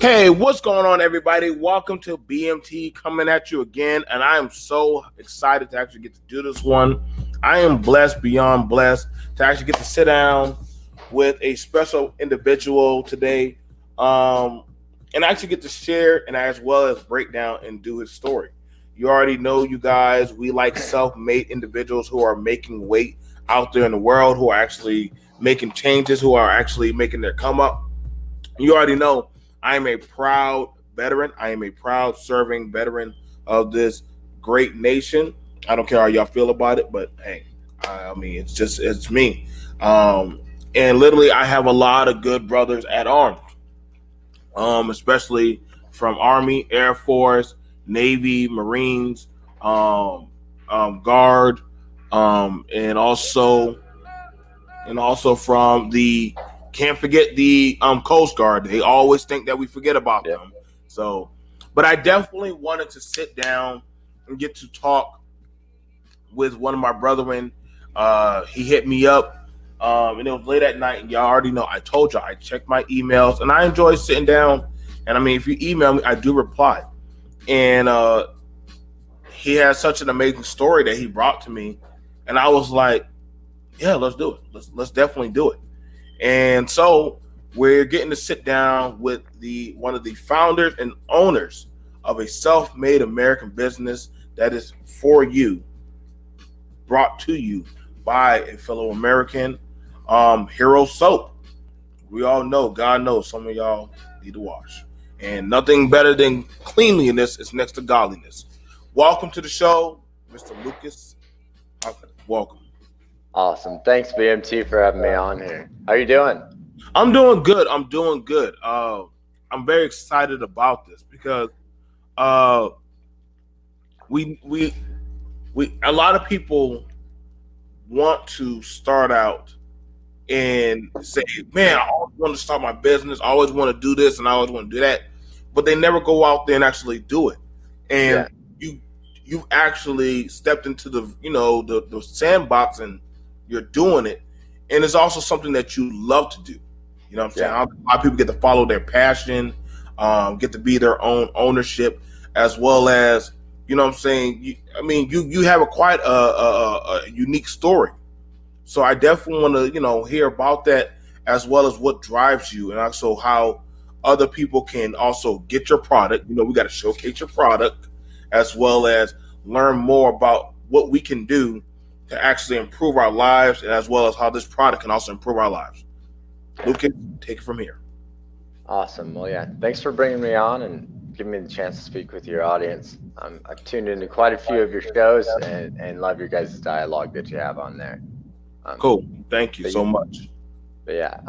Hey, what's going on, everybody? Welcome to BMT coming at you again, and I am so excited to actually get to do this one. I am blessed beyond blessed to actually get to sit down with a special individual today, and actually get to share and as well as break down and do his story. You already know, you guys, we like self-made individuals who are making weight out there in the world, who are actually making changes, who are actually making their come up. You already know I am a proud veteran. I am a proud serving veteran of this great nation. I don't care how y'all feel about it, but hey, I mean, it's me. Um, and literally, I have a lot of good brothers at arms, especially from Army, Air Force, Navy, Marines, um, Guard, and also from the can't forget the Coast Guard. They always think that we forget about them. So, but I definitely wanted to sit down and get to talk with one of my brethren. He hit me up, and it was late at night. And y'all already know. I told y'all I checked my emails, and I enjoy sitting down. And I mean, if you email me, I do reply. And he has such an amazing story that he brought to me, and I was like, yeah, let's do it. Let's definitely do it. And so we're getting to sit down with the one of the founders and owners of a self-made American business that is for you, brought to you by a fellow American, Hero Soap. We all know, God knows, some of y'all need to wash, and nothing better than cleanliness is next to godliness. Welcome to the show, Mr. Lucas. Welcome. Awesome. Thanks, BMT, for having me on here. How you doing? I'm doing good. I'm doing good. I'm very excited about this because uh, we a lot of people want to start out and say, "Man, I always want to start my business. I always want to do this, and I always want to do that," but they never go out there and actually do it. And Yeah. you you actually stepped into the sandbox and you're doing it, and it's also something that you love to do. You know what I'm saying? Yeah. A lot of people get to follow their passion, get to be their own ownership, as well as what I'm saying. You have a quite a unique story. So I definitely want to hear about that as well as what drives you, and also how other people can also get your product. We got to showcase your product as well as learn more about what we can do to actually improve our lives, and as well as how this product can also improve our lives. Lucas, take it from here. Awesome. Well, yeah. Thanks for bringing me on and giving me the chance to speak with your audience. I've tuned into quite a few of your shows and love your guys' dialogue that you have on there. Cool. Thank you but so much. But yeah,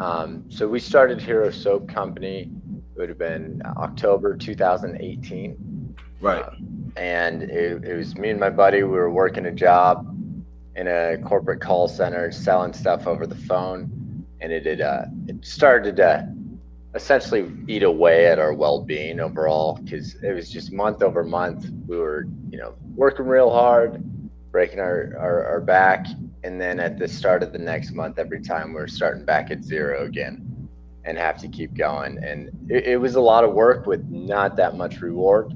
so we started Hero Soap Company. It would have been October 2018. Right. And it was me and my buddy. We were working a job in a corporate call center selling stuff over the phone, and it started to essentially eat away at our well-being overall, because it was just month over month we were working real hard, breaking our back, and then at the start of the next month, every time we're starting back at zero again and have to keep going. And it was a lot of work with not that much reward.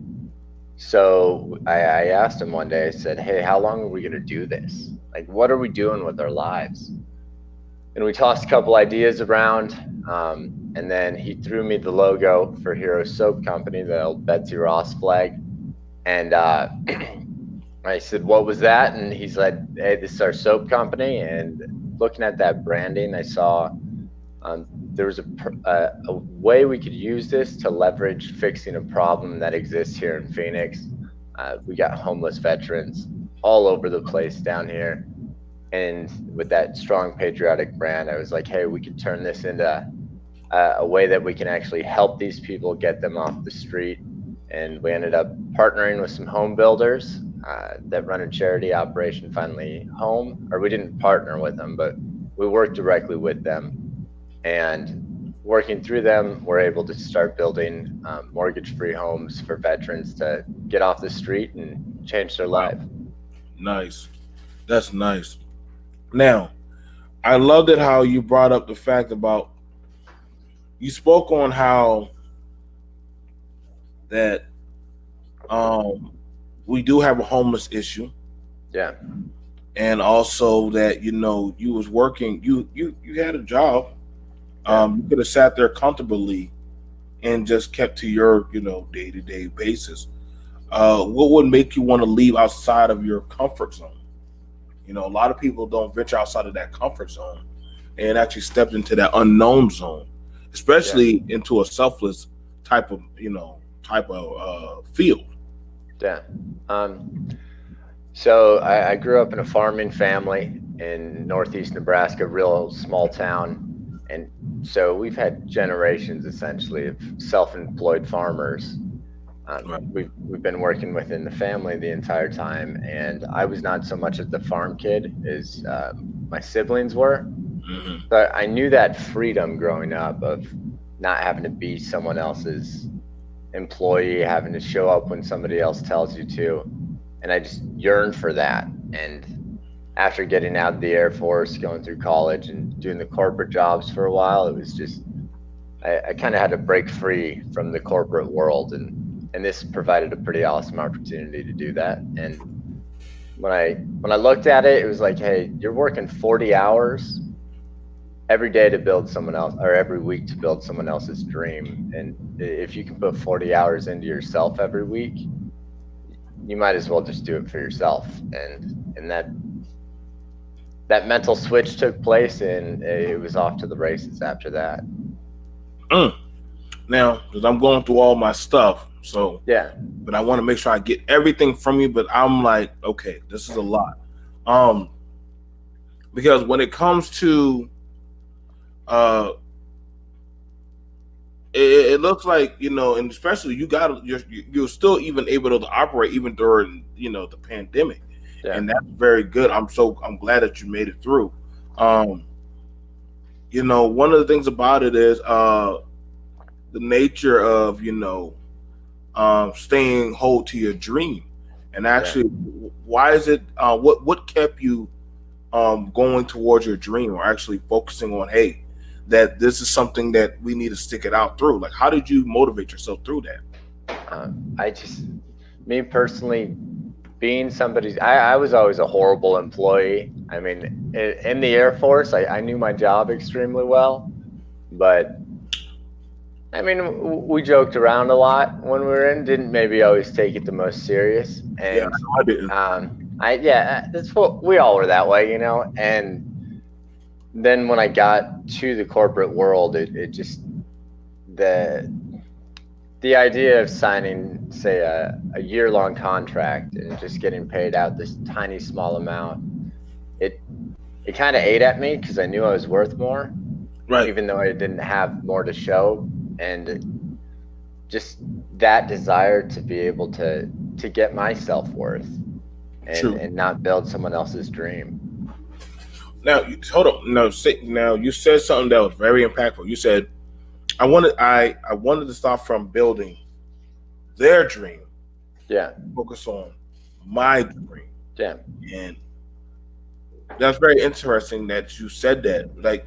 So I asked him one day, I said, hey, how long are we going to do this? Like, what are we doing with our lives? And we tossed a couple ideas around, and then he threw me the logo for Hero Soap Company, the old Betsy Ross flag. And I said, what was that? And he's like, hey, this is our soap company. And looking at that branding, I saw there was a way we could use this to leverage fixing a problem that exists here in Phoenix. We got homeless veterans all over the place down here. And with that strong patriotic brand, I was like, hey, we could turn this into a way that we can actually help these people, get them off the street. And we ended up partnering with some home builders that run a charity operation, Finally Home. Or we didn't partner with them, but we worked directly with them. And working through them, we're able to start building mortgage-free homes for veterans to get off the street and change their life. Nice. That's nice. Now, I loved it how you brought up the fact about, you spoke on how that we do have a homeless issue. Yeah. And also that, you was working, you had a job. You could have sat there comfortably and just kept to your, day-to-day basis. What would make you want to leave outside of your comfort zone? A lot of people don't venture outside of that comfort zone and actually step into that unknown zone, especially into a selfless type of, field. Yeah. So I grew up in a farming family in northeast Nebraska, real small town. And so we've had generations essentially of self-employed farmers. Right. We've been working within the family the entire time, and I was not so much of the farm kid as my siblings were. Mm-hmm. But I knew that freedom growing up of not having to be someone else's employee, having to show up when somebody else tells you to. And I just yearned for that. And after getting out of the Air Force, going through college and doing the corporate jobs for a while, it was just, I kind of had to break free from the corporate world. And this provided a pretty awesome opportunity to do that. And when I looked at it, it was like, hey, you're working 40 hours every day to build someone else, or every week to build someone else's dream. And if you can put 40 hours into yourself every week, you might as well just do it for yourself. And that mental switch took place, and it was off to the races after that. Now, because I'm going through all my stuff, so but I want to make sure I get everything from you. But I'm like, okay, this is a lot, because when it comes to, it looks like, and especially you're still even able to operate even during the pandemic, and that's very good. I'm glad that you made it through. One of the things about it is the nature of staying hold to your dream, and actually, why is it? What kept you going towards your dream, or actually focusing on, hey, that this is something that we need to stick it out through? Like, how did you motivate yourself through that? Me personally, being somebody's, I was always a horrible employee. I mean, in the Air Force, I knew my job extremely well, but I mean, we joked around a lot when we were in, didn't maybe always take it the most serious. And I didn't. that's what we all were that way, And then when I got to the corporate world, it just, the idea of signing, say, a year-long contract and just getting paid out this tiny small amount, it kind of ate at me, because I knew I was worth more, right? Even though I didn't have more to show. And just that desire to be able to get my self-worth and not build someone else's dream. Now, hold on. Now you said something that was very impactful. You said, I wanted to stop from building their dream. Focus on my dream. And that's very interesting that you said that. Like,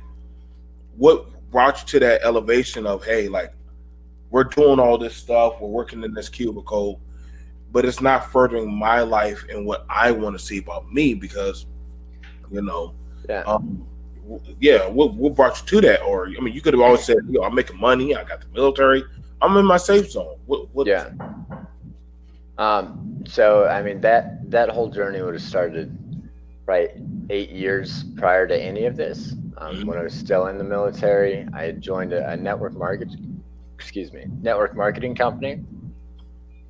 what brought you to that elevation of, hey, like, we're doing all this stuff, we're working in this cubicle, but it's not furthering my life and what I want to see about me? Because what brought you to that? Or, I mean, you could have always said, I'm making money, I got the military, I'm in my safe zone. So I mean, that whole journey would have started right 8 years prior to any of this. When I was still in the military, I had joined a network marketing company,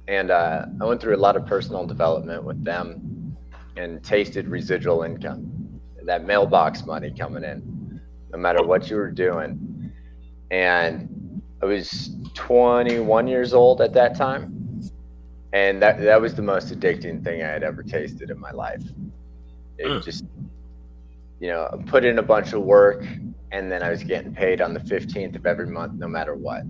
and I went through a lot of personal development with them and tasted residual income, that mailbox money coming in, no matter what you were doing. And I was 21 years old at that time, and that was the most addicting thing I had ever tasted in my life. It just, put in a bunch of work, and then I was getting paid on the 15th of every month, no matter what.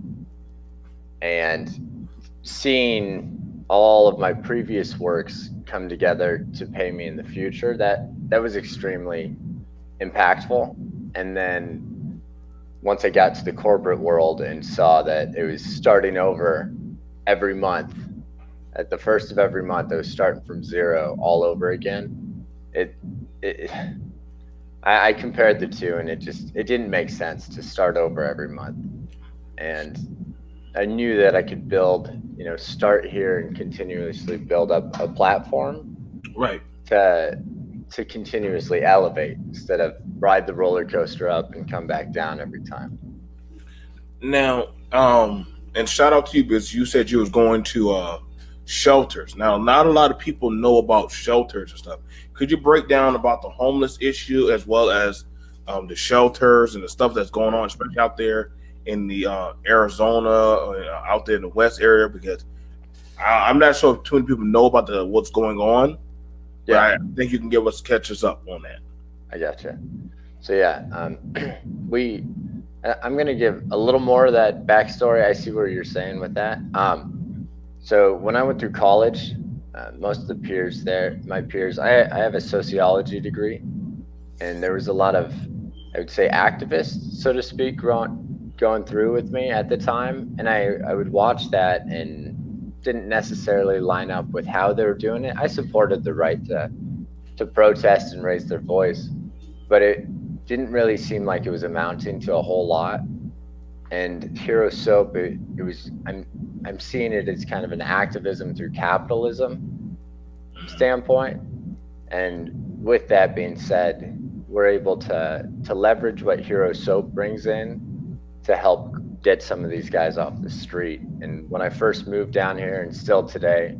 And seeing all of my previous works come together to pay me in the future, that was extremely impactful. And then once I got to the corporate world and saw that it was starting over every month. At the first of every month, I was starting from zero all over again. I compared the two, and it didn't make sense to start over every month. And I knew that I could build, start here and continuously build up a platform, right, to continuously elevate instead of ride the roller coaster up and come back down every time. Now, and shout out to you because you said you was going to shelters. Now, not a lot of people know about shelters and stuff. Could you break down about the homeless issue as well as the shelters and the stuff that's going on, especially out there in the Arizona or out there in the West area? Because I'm not sure if too many people know about what's going on. But yeah, I think you can catch us up on that. I gotcha. So yeah, I'm going to give a little more of that backstory. I see what you're saying with that. So when I went through college, most of the peers there, my peers, I have a sociology degree, and there was a lot of, I would say, activists, so to speak, going through with me at the time. And I would watch that and didn't necessarily line up with how they were doing it. I supported the right to protest and raise their voice, but it didn't really seem like it was amounting to a whole lot. And Hero Soap, it was, I'm seeing it as kind of an activism through capitalism standpoint. And with that being said, we're able to leverage what Hero Soap brings in to help get some of these guys off the street. And when I first moved down here, and still today,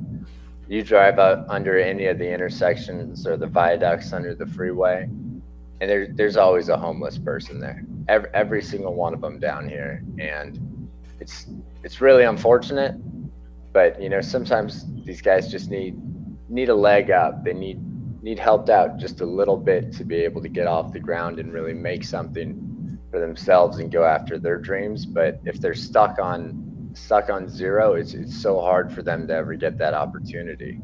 you drive out under any of the intersections or the viaducts under the freeway, and there's always a homeless person there. Every single one of them down here, and it's really unfortunate. But sometimes these guys just need a leg up. They need helped out just a little bit to be able to get off the ground and really make something for themselves and go after their dreams. But if they're stuck on zero, it's so hard for them to ever get that opportunity.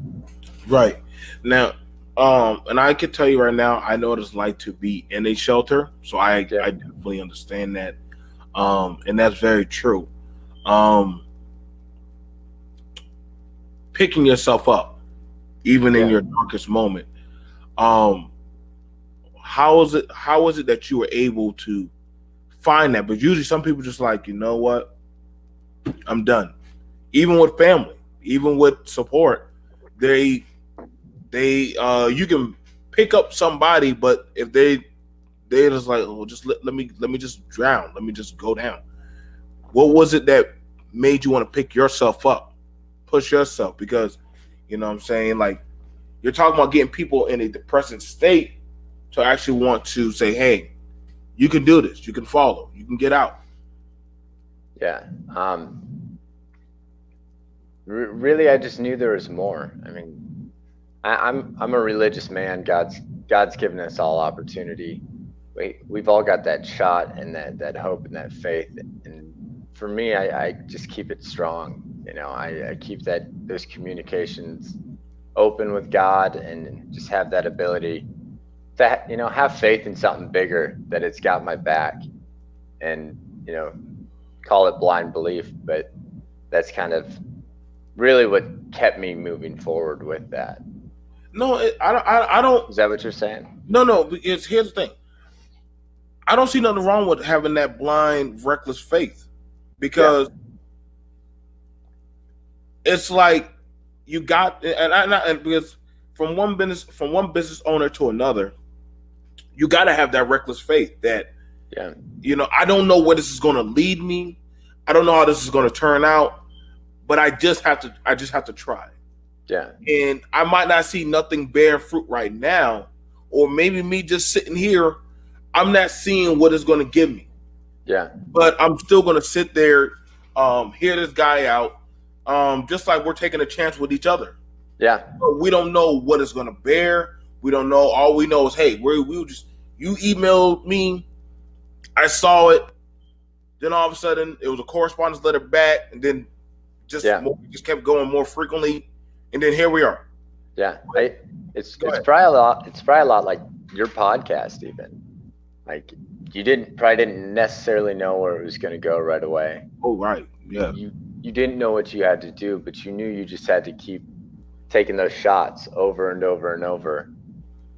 Right. Now, and I can tell you right now, I know what it's like to be in a shelter, so I definitely understand that, and that's very true. Picking yourself up, even in your darkest moment. How is it that you were able to find that? But usually some people just like, you know what, I'm done. Even with family, even with support, you can pick up somebody, but if they're just like, oh, just let me just drown, let me just go down. What was it that made you want to pick yourself up, push yourself? Because you know what I'm saying, like, you're talking about getting people in a depressing state to actually want to say, hey, you can do this, you can follow, you can get out. Yeah. Really, I just knew there was more. I mean, I'm a religious man. God's given us all opportunity. We've all got that shot and that hope and that faith. And for me, I just keep it strong. I keep those communications open with God and just have that ability to have faith in something bigger, that it's got my back, and call it blind belief, but that's kind of really what kept me moving forward with that. No, I don't. Is that what you're saying? No. Here's the thing. I don't see nothing wrong with having that blind, reckless faith, because it's like you got, and because from one business owner to another, you got to have that reckless faith that, I don't know where this is going to lead me. I don't know how this is going to turn out, but I just have to try. Yeah. And I might not see nothing bear fruit right now, or maybe me just sitting here, I'm not seeing what it's going to give me. Yeah. But I'm still going to sit there, hear this guy out, just like we're taking a chance with each other. Yeah. But we don't know what it's going to bear. We don't know. All we know is, hey, you emailed me, I saw it. Then all of a sudden, it was a correspondence letter back, and then just kept going more frequently, and then here we are. Yeah, it's probably a lot. It's probably a lot like your podcast, even. Like, you probably didn't necessarily know where it was going to go right away. Oh, right. Yeah. you didn't know what you had to do, but you knew you just had to keep taking those shots over and over and over.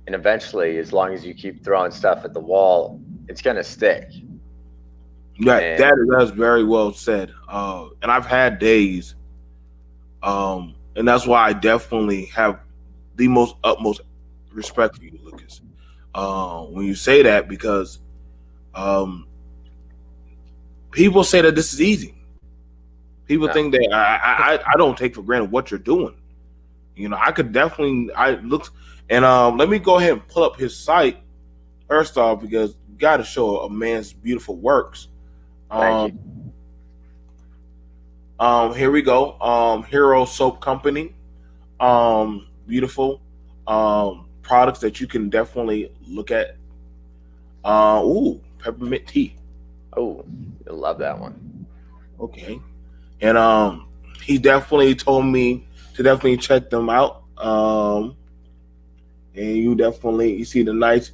And eventually, as long as you keep throwing stuff at the wall, it's going to stick. Right, that's very well said. And I've had days, and that's why I definitely have the most utmost respect for you, Lucas. When you say that, because people say that this is easy. People think that I don't take for granted what you're doing. You know, I could definitely look, and let me go ahead and pull up his site first off, because you got to show a man's beautiful works. Thank you. Here we go. Hero Soap Company. Beautiful products that you can definitely look at. Peppermint tea. Oh, I love that one. Okay. And he definitely told me to definitely check them out. And you see the nice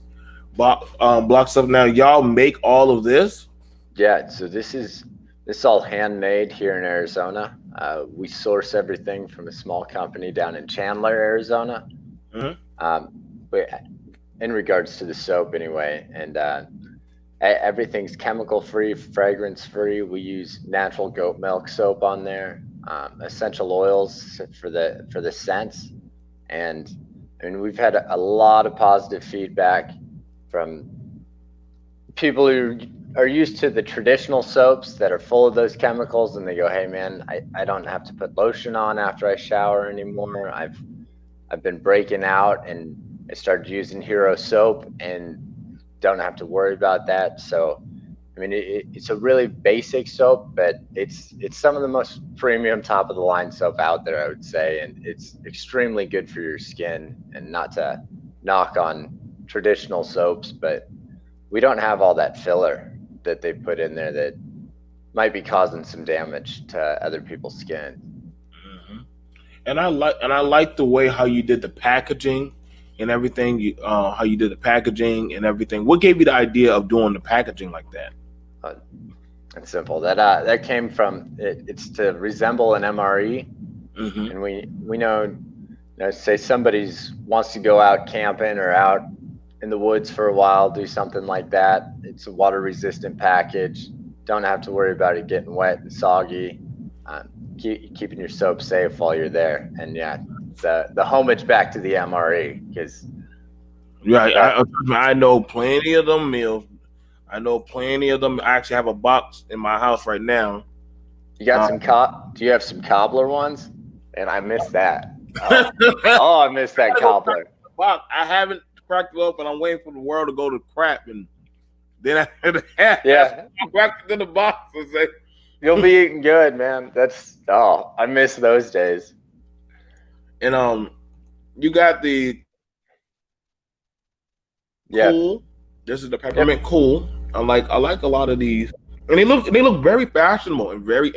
block stuff. Now, y'all make all of this? Yeah, so this is all handmade here in Arizona. We source everything from a small company down in Chandler, Arizona. Mm-hmm. But in regards to the soap anyway, and everything's chemical free, fragrance free. We use natural goat milk soap on there, essential oils for the scents, and I mean, we've had a lot of positive feedback from people who are used to the traditional soaps that are full of those chemicals, and they go, hey man, I don't have to put lotion on after I shower anymore. I've been breaking out, and I started using Hero soap and don't have to worry about that. So I mean, it's a really basic soap, but it's some of the most premium, top of the line soap out there, I would say, and it's extremely good for your skin. And not to knock on traditional soaps, but we don't have all that filler that they put in there that might be causing some damage to other people's skin. Mm-hmm. And I like the way how you did the packaging and everything. How you did the packaging and everything. What gave you the idea of doing the packaging like that? It's simple. That came from it's to resemble an MRE, mm-hmm. and we know, say somebody's wants to go out camping or out in the woods for a while, do something like that. It's a water resistant package. Don't have to worry about it getting wet and soggy. Keeping your soap safe while you're there, and yeah, the homage back to the MRE, because I know plenty of them meals. I know plenty of them. I actually have a box in my house right now. You got do you have some cobbler ones? And I miss that. Oh, I miss that cobbler. I haven't cracked it open. I'm waiting for the world to go to crap, and then I crack it in the box and say, "You'll be eating good, man." I miss those days. And you got the cool. This is the peppermint cool. I like a lot of these, and they look very fashionable and very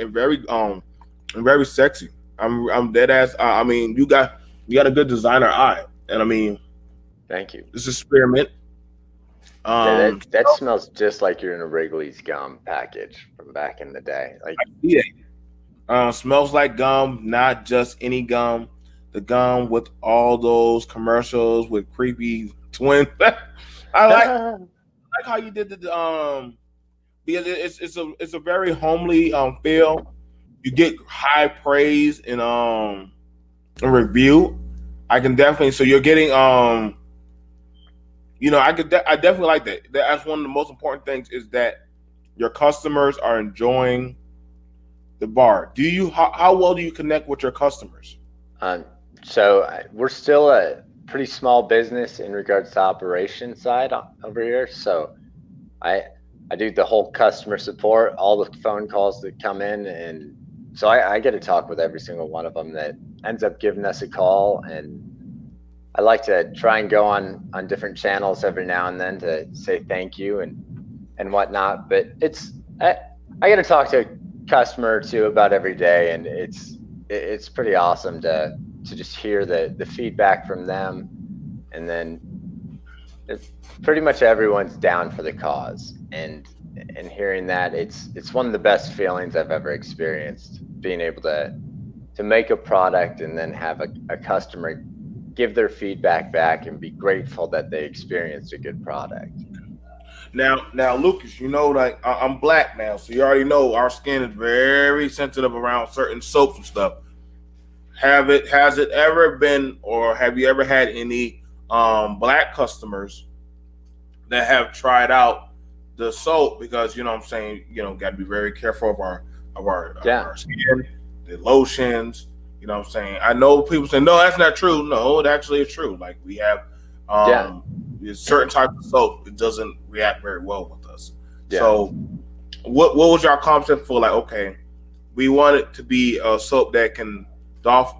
sexy. I'm dead ass. I mean, you got a good designer eye, and I mean, thank you. This is spearmint. That smells just like you're in a Wrigley's gum package from back in the day. Like, smells like gum, not just any gum. The gum with all those commercials with creepy twins. I like how you did the because it's a very homely feel. You get high praise and a review. I can definitely, so you're getting I definitely like that. That's one of the most important things, is that your customers are enjoying the bar. How well do you connect with your customers? So we're still a pretty small business in regards to operation side over here. So I do the whole customer support, all the phone calls that come in, and so I get to talk with every single one of them that ends up giving us a call. And I like to try and go on different channels every now and then to say thank you and whatnot. But I get to talk to a customer or two about every day, and it's pretty awesome to just hear the feedback from them. And then pretty much everyone's down for the cause, and hearing that, it's one of the best feelings I've ever experienced, being able to make a product and then have a customer give their feedback back and be grateful that they experienced a good product. Now, Lucas, like I'm black now, so you already know our skin is very sensitive around certain soaps and stuff. Has it ever been, or have you ever had any black customers that have tried out the soap? Because what I'm saying, got to be very careful of our skin, the lotions. What I'm saying. I know people say no, that's not true. No, it actually is true. Like we have certain types of soap, it doesn't react very well with us. So what was your concept for, like, okay, we want it to be a soap that can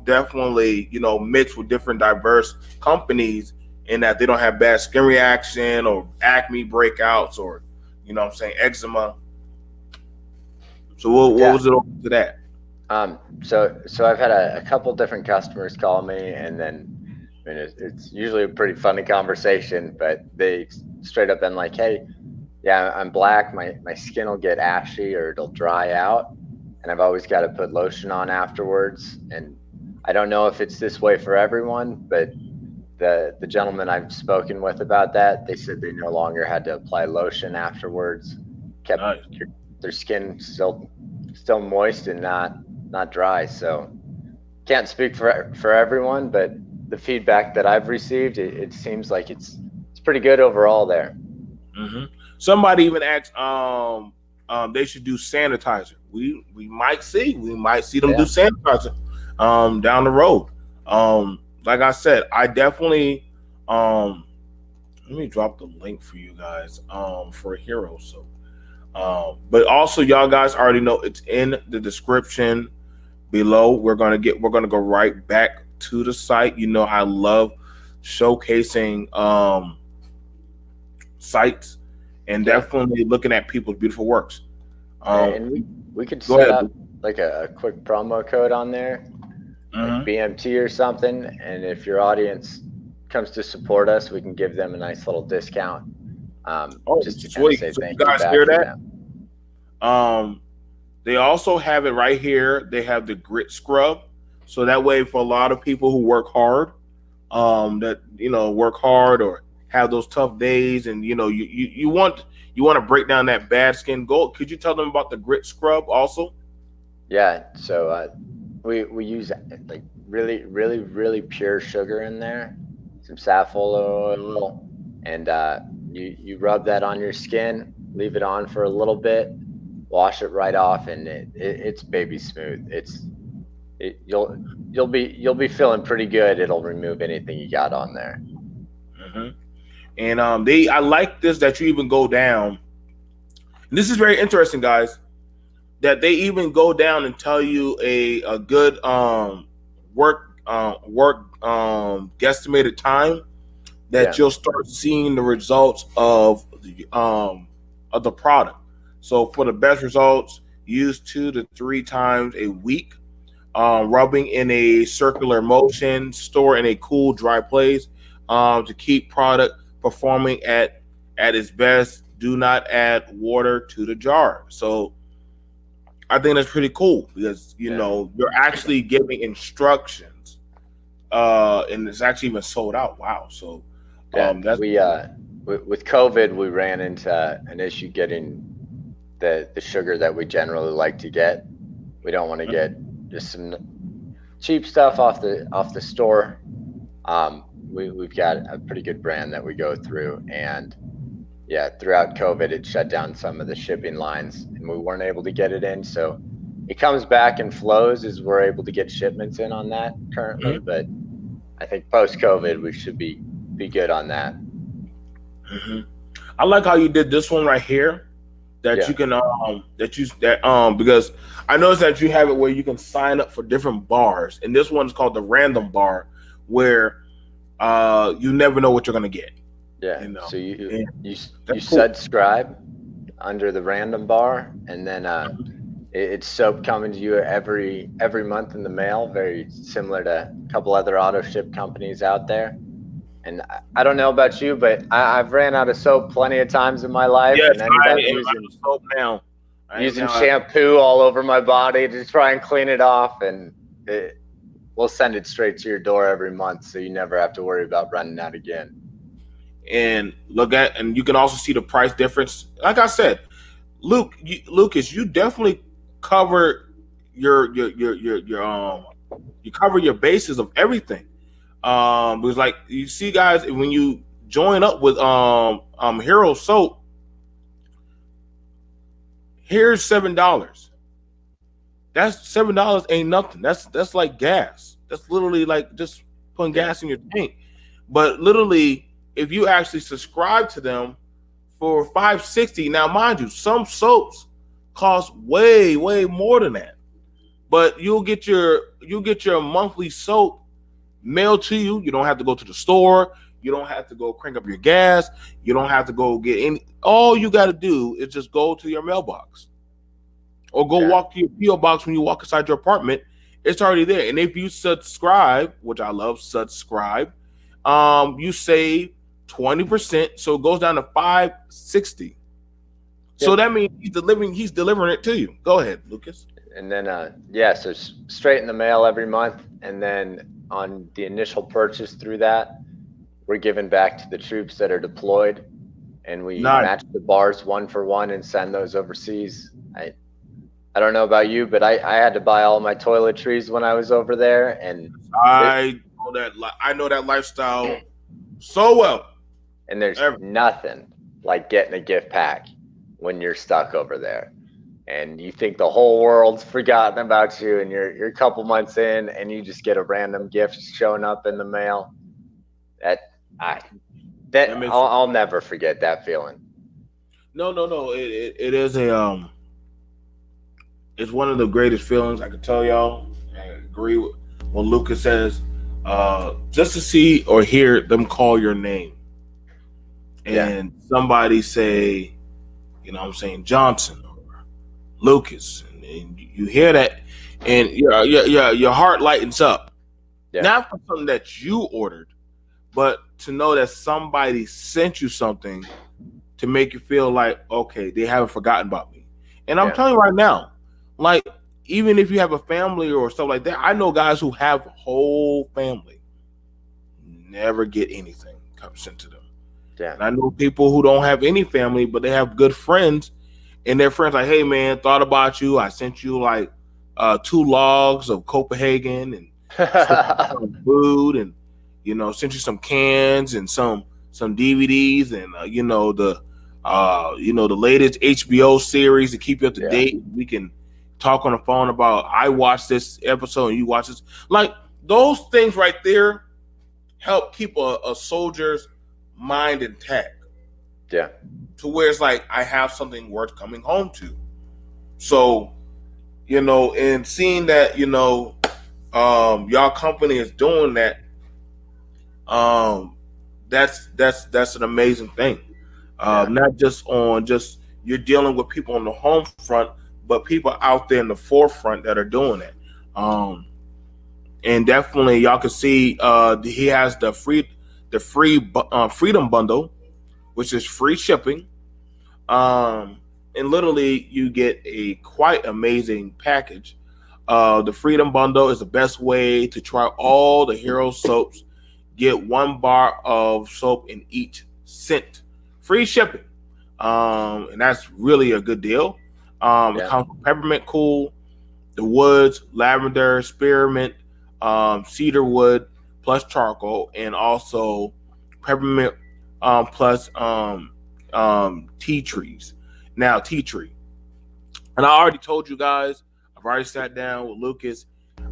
definitely mix with different diverse companies, in that they don't have bad skin reaction or acne breakouts or eczema. So what was it over to that? So I've had a couple different customers call me, and then it's usually a pretty funny conversation, but they straight up been like, hey, yeah, I'm black, my skin will get ashy or it'll dry out, and I've always got to put lotion on afterwards. And I don't know if it's this way for everyone, but the gentleman I've spoken with about that, they said they no longer had to apply lotion afterwards, kept their skin still moist and not dry. So can't speak for everyone, but the feedback that I've received, it seems like it's pretty good overall there. Mm-hmm. Somebody even asked they should do sanitizer. We might see them do sanitizer down the road. Like I said, I definitely let me drop the link for you guys for Hero Soap. But also, y'all guys already know it's in the description below. We're gonna go right back to the site. I love showcasing sites and definitely looking at people's beautiful works. And we could set up like a quick promo code on there, like BMT or something. And if your audience comes to support us, we can give them a nice little discount. Just to sweet. Say so thank you guys you hear back that? They also have it right here. They have the grit scrub, so that way for a lot of people who work hard, work hard or have those tough days, and you want to break down that bad skin. Could you tell them about the grit scrub also? Yeah. So we use like really, really, really pure sugar in there, some safflower oil, and you rub that on your skin, leave it on for a little bit, wash it right off, and it's baby smooth. You'll be feeling pretty good. It'll remove anything you got on there. And I like this, that you even go down. And this is very interesting, guys, that they even go down and tell you a good work guesstimated time that you'll start seeing the results of the product. So for the best results, use 2 to 3 times a week, rubbing in a circular motion, store in a cool, dry place to keep product performing at its best. Do not add water to the jar. So I think that's pretty cool, because you're actually giving instructions, and it's actually even sold out. Wow. So that's with COVID, we ran into an issue getting the sugar that we generally like to get. We don't want to get just some cheap stuff off the store. We've got a pretty good brand that we go through, and throughout COVID, it shut down some of the shipping lines, and we weren't able to get it in. So it comes back and flows as we're able to get shipments in on that currently. But I think post COVID, we should be good on that. I like how you did this one right here. That you can because I noticed that you have it where you can sign up for different bars, and this one's called the random bar, where you never know what you're gonna get. So you subscribe under the random bar, and then it's soap coming to you every month in the mail, very similar to a couple other auto ship companies out there. And I don't know about you, but I've ran out of soap plenty of times in my life. Yes, and ended up using soap now. using shampoo all over my body to try and clean it off, and we'll send it straight to your door every month, so you never have to worry about running out again. And and you can also see the price difference. Like I said, Lucas, you definitely cover you cover your bases of everything. Because like you see, guys, when you join up with Hero Soap, here's $7. That's $7 ain't nothing. That's like gas. That's literally like just putting gas in your tank. But literally, if you actually subscribe to them for $5.60, now mind you, some soaps cost way more than that. But you'll get your monthly soap mailed to you. You don't have to go to the store. You don't have to go crank up your gas. You don't have to go get any. All you got to do is just go to your mailbox or go walk to your P.O. box when you walk inside your apartment. It's already there. And if you subscribe, which I love, subscribe, you save 20%. So it goes down to $5.60. So that means he's delivering it to you. Go ahead, Lucas. And then, so straight in the mail every month. And then on the initial purchase through that, we're giving back to the troops that are deployed. And we match the bars 1 for 1 and send those overseas. I don't know about you, but I had to buy all my toiletries when I was over there. And I know that lifestyle so well. And there's nothing like getting a gift pack when you're stuck over there. And you think the whole world's forgotten about you, and you're a couple months in, and you just get a random gift showing up in the mail. I'll never forget that feeling. No. It is it's one of the greatest feelings. I can tell y'all. I agree with what Lucas says. Just to see or hear them call your name, and somebody say, Johnson. Lucas, and you hear that, and your heart lightens up. Not for something that you ordered, but to know that somebody sent you something to make you feel like, okay, they haven't forgotten about me. And I'm telling you right now, like, even if you have a family or stuff like that, I know guys who have a whole family never get anything sent to them. And I know people who don't have any family, but they have good friends. And their friends like, hey man, thought about you. I sent you like 2 logs of Copenhagen and some food, and sent you some cans and some DVDs and the latest HBO series to keep you up to date. We can talk on the phone about I watched this episode and you watch this. Like those things right there help keep a soldier's mind intact. To where it's like, I have something worth coming home to. So, and seeing that, y'all company is doing that, that's an amazing thing. Not just you're dealing with people on the home front, but people out there in the forefront that are doing it. And definitely y'all can see he has the free Freedom Bundle, which is free shipping. And literally you get a quite amazing package. The Freedom Bundle is the best way to try all the Hero soaps. Get 1 bar of soap in each scent. Free shipping. And that's really a good deal. It comes with peppermint cool, the woods, lavender, spearmint, cedar wood, plus charcoal, and also peppermint plus tea trees. Now, tea tree. And I already told you guys, I've already sat down with Lucas.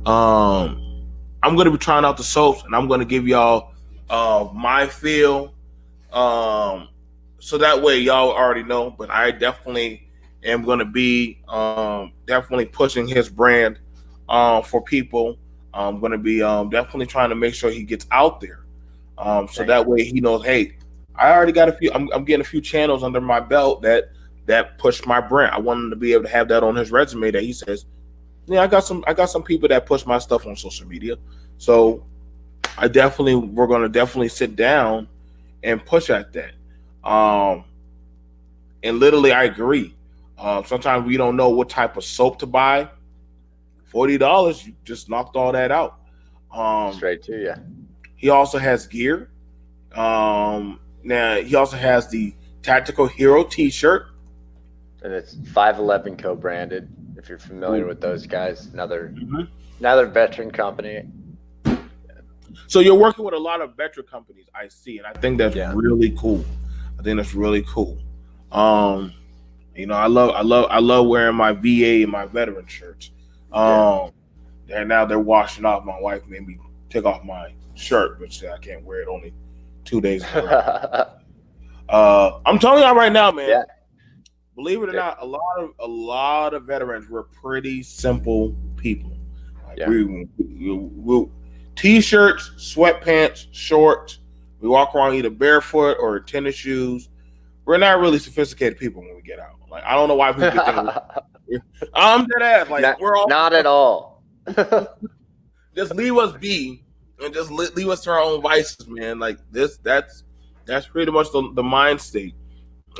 I'm going to be trying out the soaps, and I'm going to give y'all my feel. So that way y'all already know, but I definitely am going to be definitely pushing his brand for people. I'm going to be definitely trying to make sure he gets out there. So that way he knows, hey, I already got a few. I'm getting a few channels under my belt that push my brand. I want him to be able to have that on his resume that he says, yeah, I got some people that push my stuff on social media. So we're going to definitely sit down and push at that. And literally, I agree. Sometimes we don't know what type of soap to buy. $40, you just knocked all that out. Straight to you. He also has gear. Now he also has the Tactical Hero T-shirt, and it's 511 co-branded. If you're familiar with those guys, another veteran company. So you're working with a lot of veteran companies, I see, and I think that's really cool. I think that's really cool. You know, I love wearing my VA and my veteran shirts. And now they're washing off. My wife made me take off my shirt, which I can't wear it only 2 days. I'm telling y'all right now, man. Yeah. Believe it or not, a lot of veterans were pretty simple people. Like we t-shirts, sweatpants, shorts. We walk around either barefoot or tennis shoes. We're not really sophisticated people when we get out. Like, I don't know why people think I'm dead ass. Like, we're all not at all. Just leave us be and just leave us to our own vices, man. Like that's pretty much the mind state.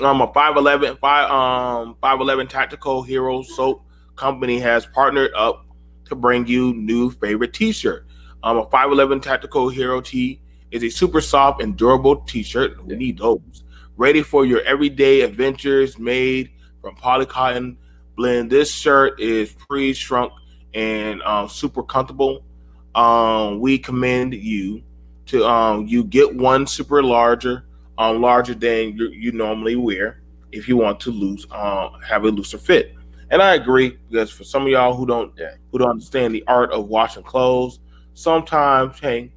A 511 Tactical Hero Soap Company has partnered up to bring you new favorite T-shirt. A 511 Tactical Hero Tee is a super soft and durable T-shirt. We need those. Ready for your everyday adventures, made from polycotton blend. This shirt is pre-shrunk and super comfortable. We commend you to you get one super larger than you normally wear if you want to have a looser fit. And I agree, because for some of y'all who don't understand the art of washing clothes, sometimes things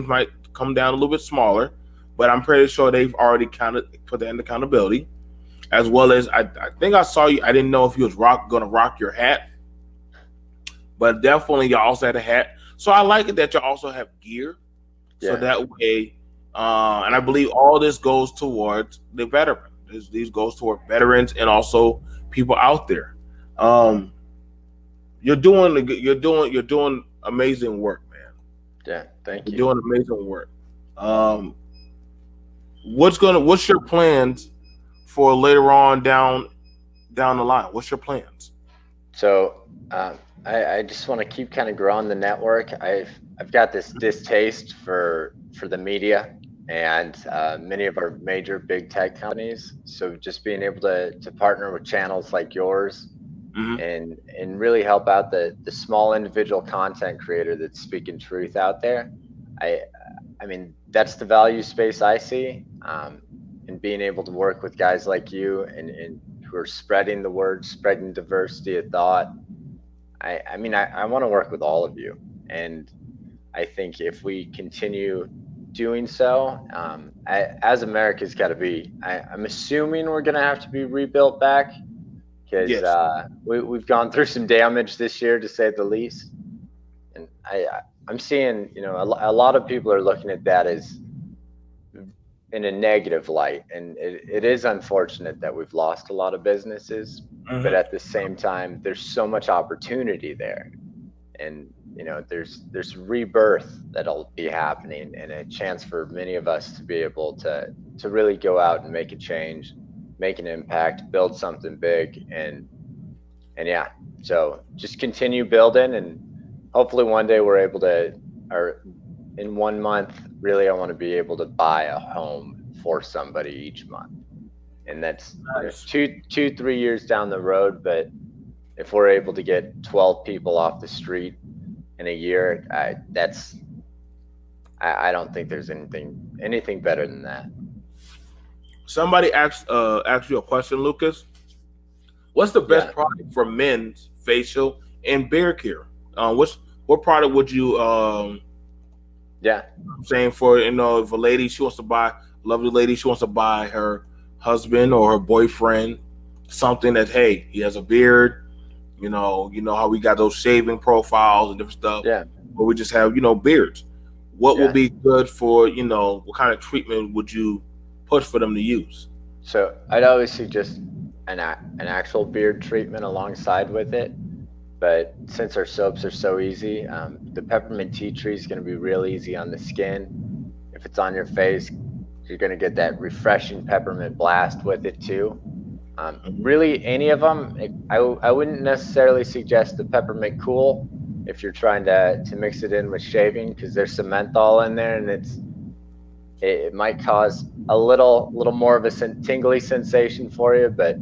might come down a little bit smaller, but I'm pretty sure they've already put that in accountability. As well as I think I saw you. I didn't know if you was gonna rock your hat, but definitely you also had a hat. So I like it that you also have gear. So that way, and I believe all this goes towards the veteran. These goes toward veterans and also people out there. You're doing amazing work, man. Yeah, thank you. You're doing amazing work. What's your plans for later on down the line? What's your plans? So I just want to keep kind of growing the network. I've got this distaste for the media and many of our major big tech companies. So just being able to partner with channels like yours and really help out the small individual content creator that's speaking truth out there. I mean, that's the value space I see. And being able to work with guys like you and who are spreading the word, spreading diversity of thought. I mean, I want to work with all of you. And I think if we continue doing so, as America's got to be, I'm assuming we're going to have to be rebuilt back, because we've gone through some damage this year, to say the least. And I'm seeing, a lot of people are looking at that as in a negative light, and it is unfortunate that we've lost a lot of businesses, but at the same time, there's so much opportunity there, and there's rebirth that'll be happening, and a chance for many of us to be able to really go out and make a change, make an impact, build something big, and yeah, so just continue building, and hopefully one day we're able to, or in 1 month, really, I want to be able to buy a home for somebody each month. And that's nice. 2-3 years down the road. But if we're able to get 12 people off the street in a year, I don't think there's anything better than that. Somebody asked you a question, Lucas. What's the best product for men's facial and beard care? What product would you saying for, if a lady, she wants to buy, lovely lady, she wants to buy her husband or her boyfriend something that, hey, he has a beard, you know how we got those shaving profiles and different stuff, but we just have beards. What will be good for, what kind of treatment would you push for them to use? So I'd always suggest an actual beard treatment alongside with it. But since our soaps are so easy, the peppermint tea tree is going to be real easy on the skin. If it's on your face, you're going to get that refreshing peppermint blast with it too. Really, any of them. I wouldn't necessarily suggest the peppermint cool if you're trying to mix it in with shaving, because there's some menthol in there, and it might cause a little more of a tingly sensation for you. But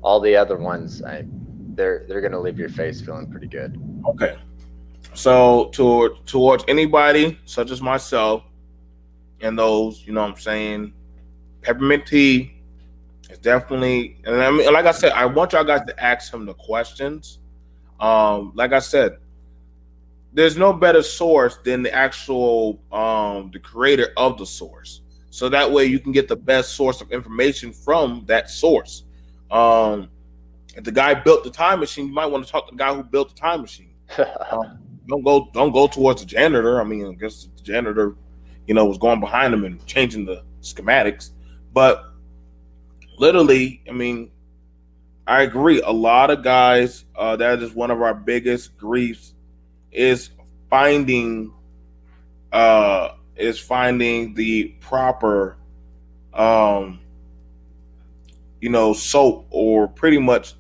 all the other ones, they're gonna leave your face feeling pretty good. Okay. So towards anybody such as myself and those, you know what I'm saying, peppermint tea is definitely, and I mean, like I said, I want y'all guys to ask him the questions. Like I said, there's no better source than the actual the creator of the source. So that way you can get the best source of information from that source. If the guy built the time machine, you might want to talk to the guy who built the time machine. Don't go towards the janitor. I mean, I guess the janitor, was going behind him and changing the schematics. But literally, I mean, I agree. A lot of guys, that is one of our biggest griefs, is finding the proper soap, or pretty much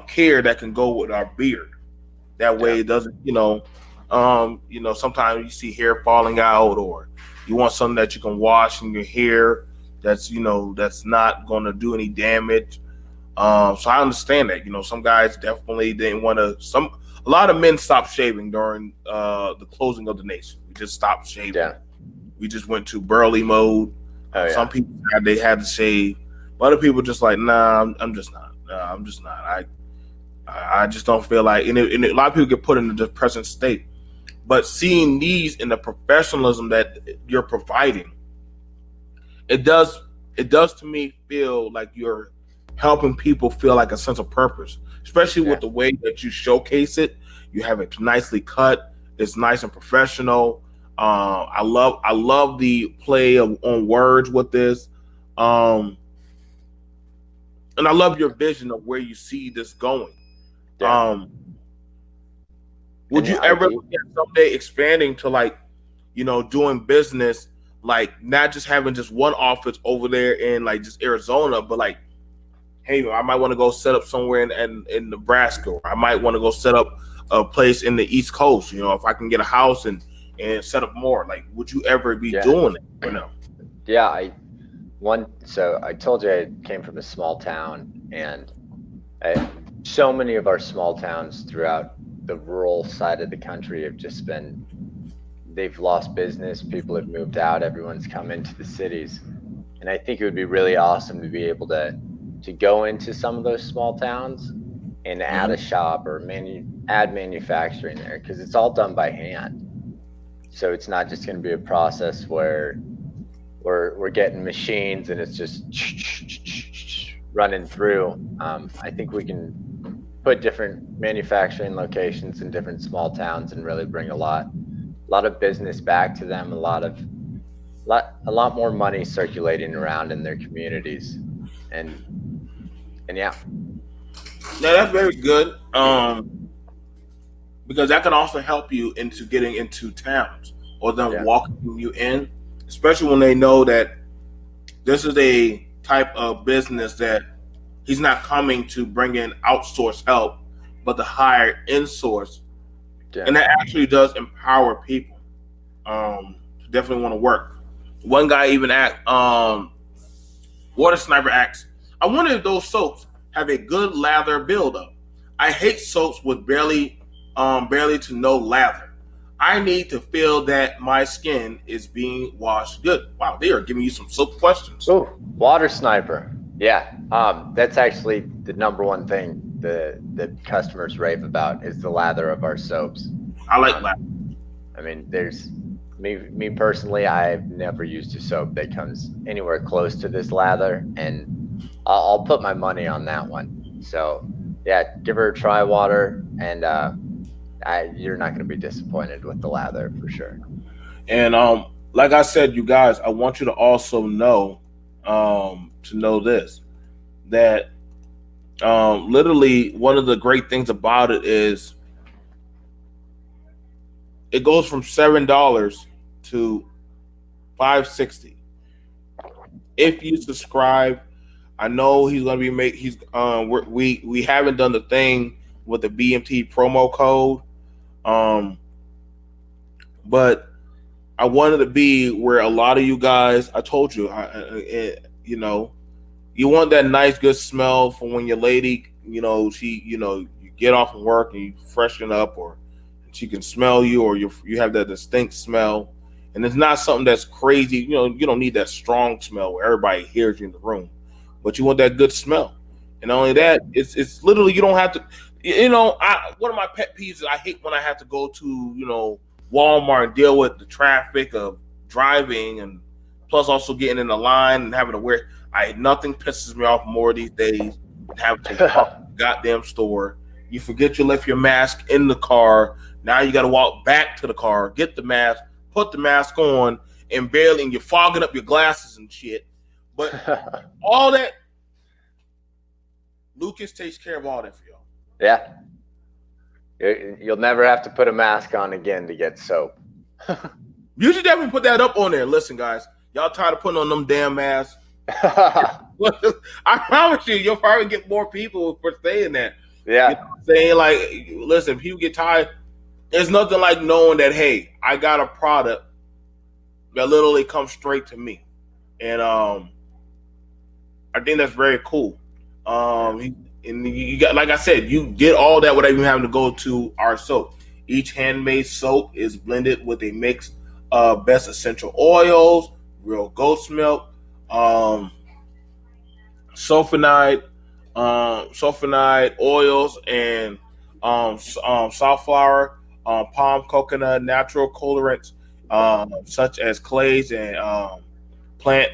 care that can go with our beard. That way it doesn't, sometimes you see hair falling out, or you want something that you can wash in your hair that's not going to do any damage. So I understand that. Some guys definitely didn't want to. A lot of men stopped shaving during the closing of the nation. We just stopped shaving. Yeah. We just went to burly mode. Some people they had to shave. Other people just like, nah, I'm just not. I'm just not. I just don't feel like. And a lot of people get put in a depressing state. But seeing these in the professionalism that you're providing, it does to me feel like you're helping people feel like a sense of purpose, especially with the way that you showcase it. You have it nicely cut. It's nice and professional. I love the play on words with this. And I love your vision of where you see this going. Yeah. Would you ever look at someday expanding to doing business, not just having just one office over there in just Arizona, but hey, I might want to go set up somewhere in Nebraska, or I might want to go set up a place in the East Coast, if I can get a house and set up more. Would you ever be doing it or no? Yeah, so I told you I came from a small town, and so many of our small towns throughout the rural side of the country have just they've lost business. People have moved out. Everyone's come into the cities. And I think it would be really awesome to be able to go into some of those small towns and add a shop or add manufacturing there, because it's all done by hand. So it's not just going to be a process where we're getting machines and it's just running through. I think we can put different manufacturing locations in different small towns and really bring a lot of business back to them, a lot more money circulating around in their communities. And yeah. Now that's very good. Because that can also help you into getting into towns, or them walking you in, especially when they know that this is a type of business that he's not coming to bring in outsource help, but to hire in-source. Yeah. And that actually does empower people to definitely want to work. One guy even asked, Water Sniper asks, I wonder if those soaps have a good lather buildup. I hate soaps with barely to no lather. I need to feel that my skin is being washed good. Wow, they are giving you some soap questions. Oh, Water Sniper. Yeah, that's actually the number one thing the customers rave about is the lather of our soaps. I like lather. I mean, there's me personally, I've never used a soap that comes anywhere close to this lather, and I'll put my money on that one. So yeah, give her a try, Water, and you're not going to be disappointed with the lather for sure. And like I said, you guys, I want you to also know this, that literally one of the great things about it is it goes from $7 to $5.60. If you subscribe, I know he's gonna be make. He's we haven't done the thing with the BMT promo code, um, but I wanted to be where a lot of you guys. I told you, you know, you want that nice, good smell for when your lady, you get off from work and you freshen up, or she can smell you, or you have that distinct smell, and it's not something that's crazy. You don't need that strong smell where everybody hears you in the room, but you want that good smell. And not only that, it's literally you don't have to. One of my pet peeves is I hate when I have to go to Walmart and deal with the traffic of driving, and plus also getting in the line and having to wear. Nothing pisses me off more these days than having to walk to the goddamn store. You forget you left your mask in the car. Now you got to walk back to the car, get the mask, put the mask on, and you're fogging up your glasses and shit. But all that, Lucas takes care of all that for y'all. Yeah. You'll never have to put a mask on again to get soap. You should definitely put that up on there. Listen, guys, y'all tired of putting on them damn masks? I promise you'll probably get more people for saying that. Yeah. You know what I'm saying? Like, listen, people get tired. There's nothing like knowing that, hey, I got a product that literally comes straight to me. And I think that's very cool. And you got, like I said, you did all that without even having to go to our soap. Each handmade soap is blended with a mix of best essential oils, real goat's milk, sulfonide oils, and safflower, palm coconut, natural colorants such as clays and plant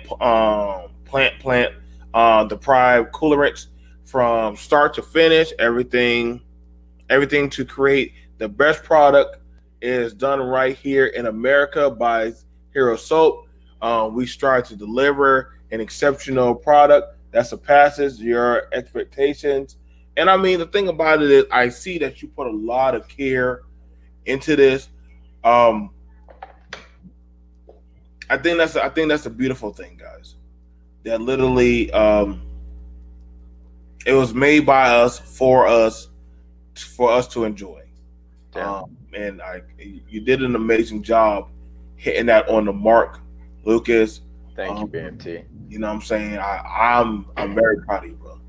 deprived colorants from start to finish. Everything to create the best product is done right here in America by Hero Soap. We strive to deliver an exceptional product that surpasses your expectations. And I mean, the thing about it is, I see that you put a lot of care into this. I think that's a beautiful thing, guys. That literally, it was made by us for us to enjoy. Yeah. And you did an amazing job hitting that on the mark, Lucas. Thank you, BMT. You know what I'm saying? I'm very proud of you, bro.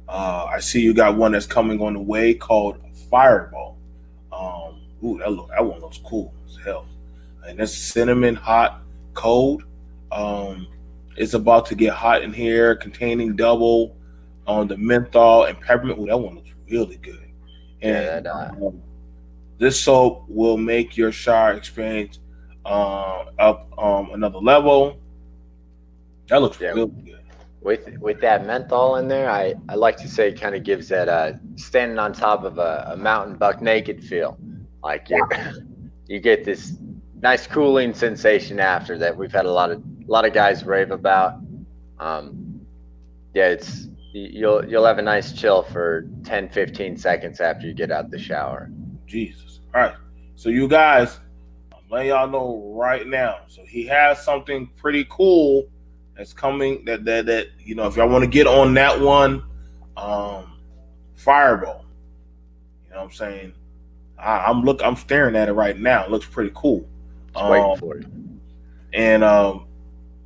I see you got one that's coming on the way called Fireball. That one looks cool as hell. And that's cinnamon hot cold. It's about to get hot in here, containing double on the menthol and peppermint. That one looks really good. And this soap will make your shower experience up another level. That looks really good. With that menthol in there, I like to say it kind of gives that standing on top of a mountain buck naked feel. Like you get this nice cooling sensation after that. We've had a lot of guys rave about. You'll have a nice chill for 10-15 seconds after you get out the shower. Jesus. All right. So you guys, I'm letting y'all know right now. So he has something pretty cool that's coming that if y'all want to get on that one, Fireball. You know what I'm saying? I'm staring at it right now. It looks pretty cool. Waiting for you. And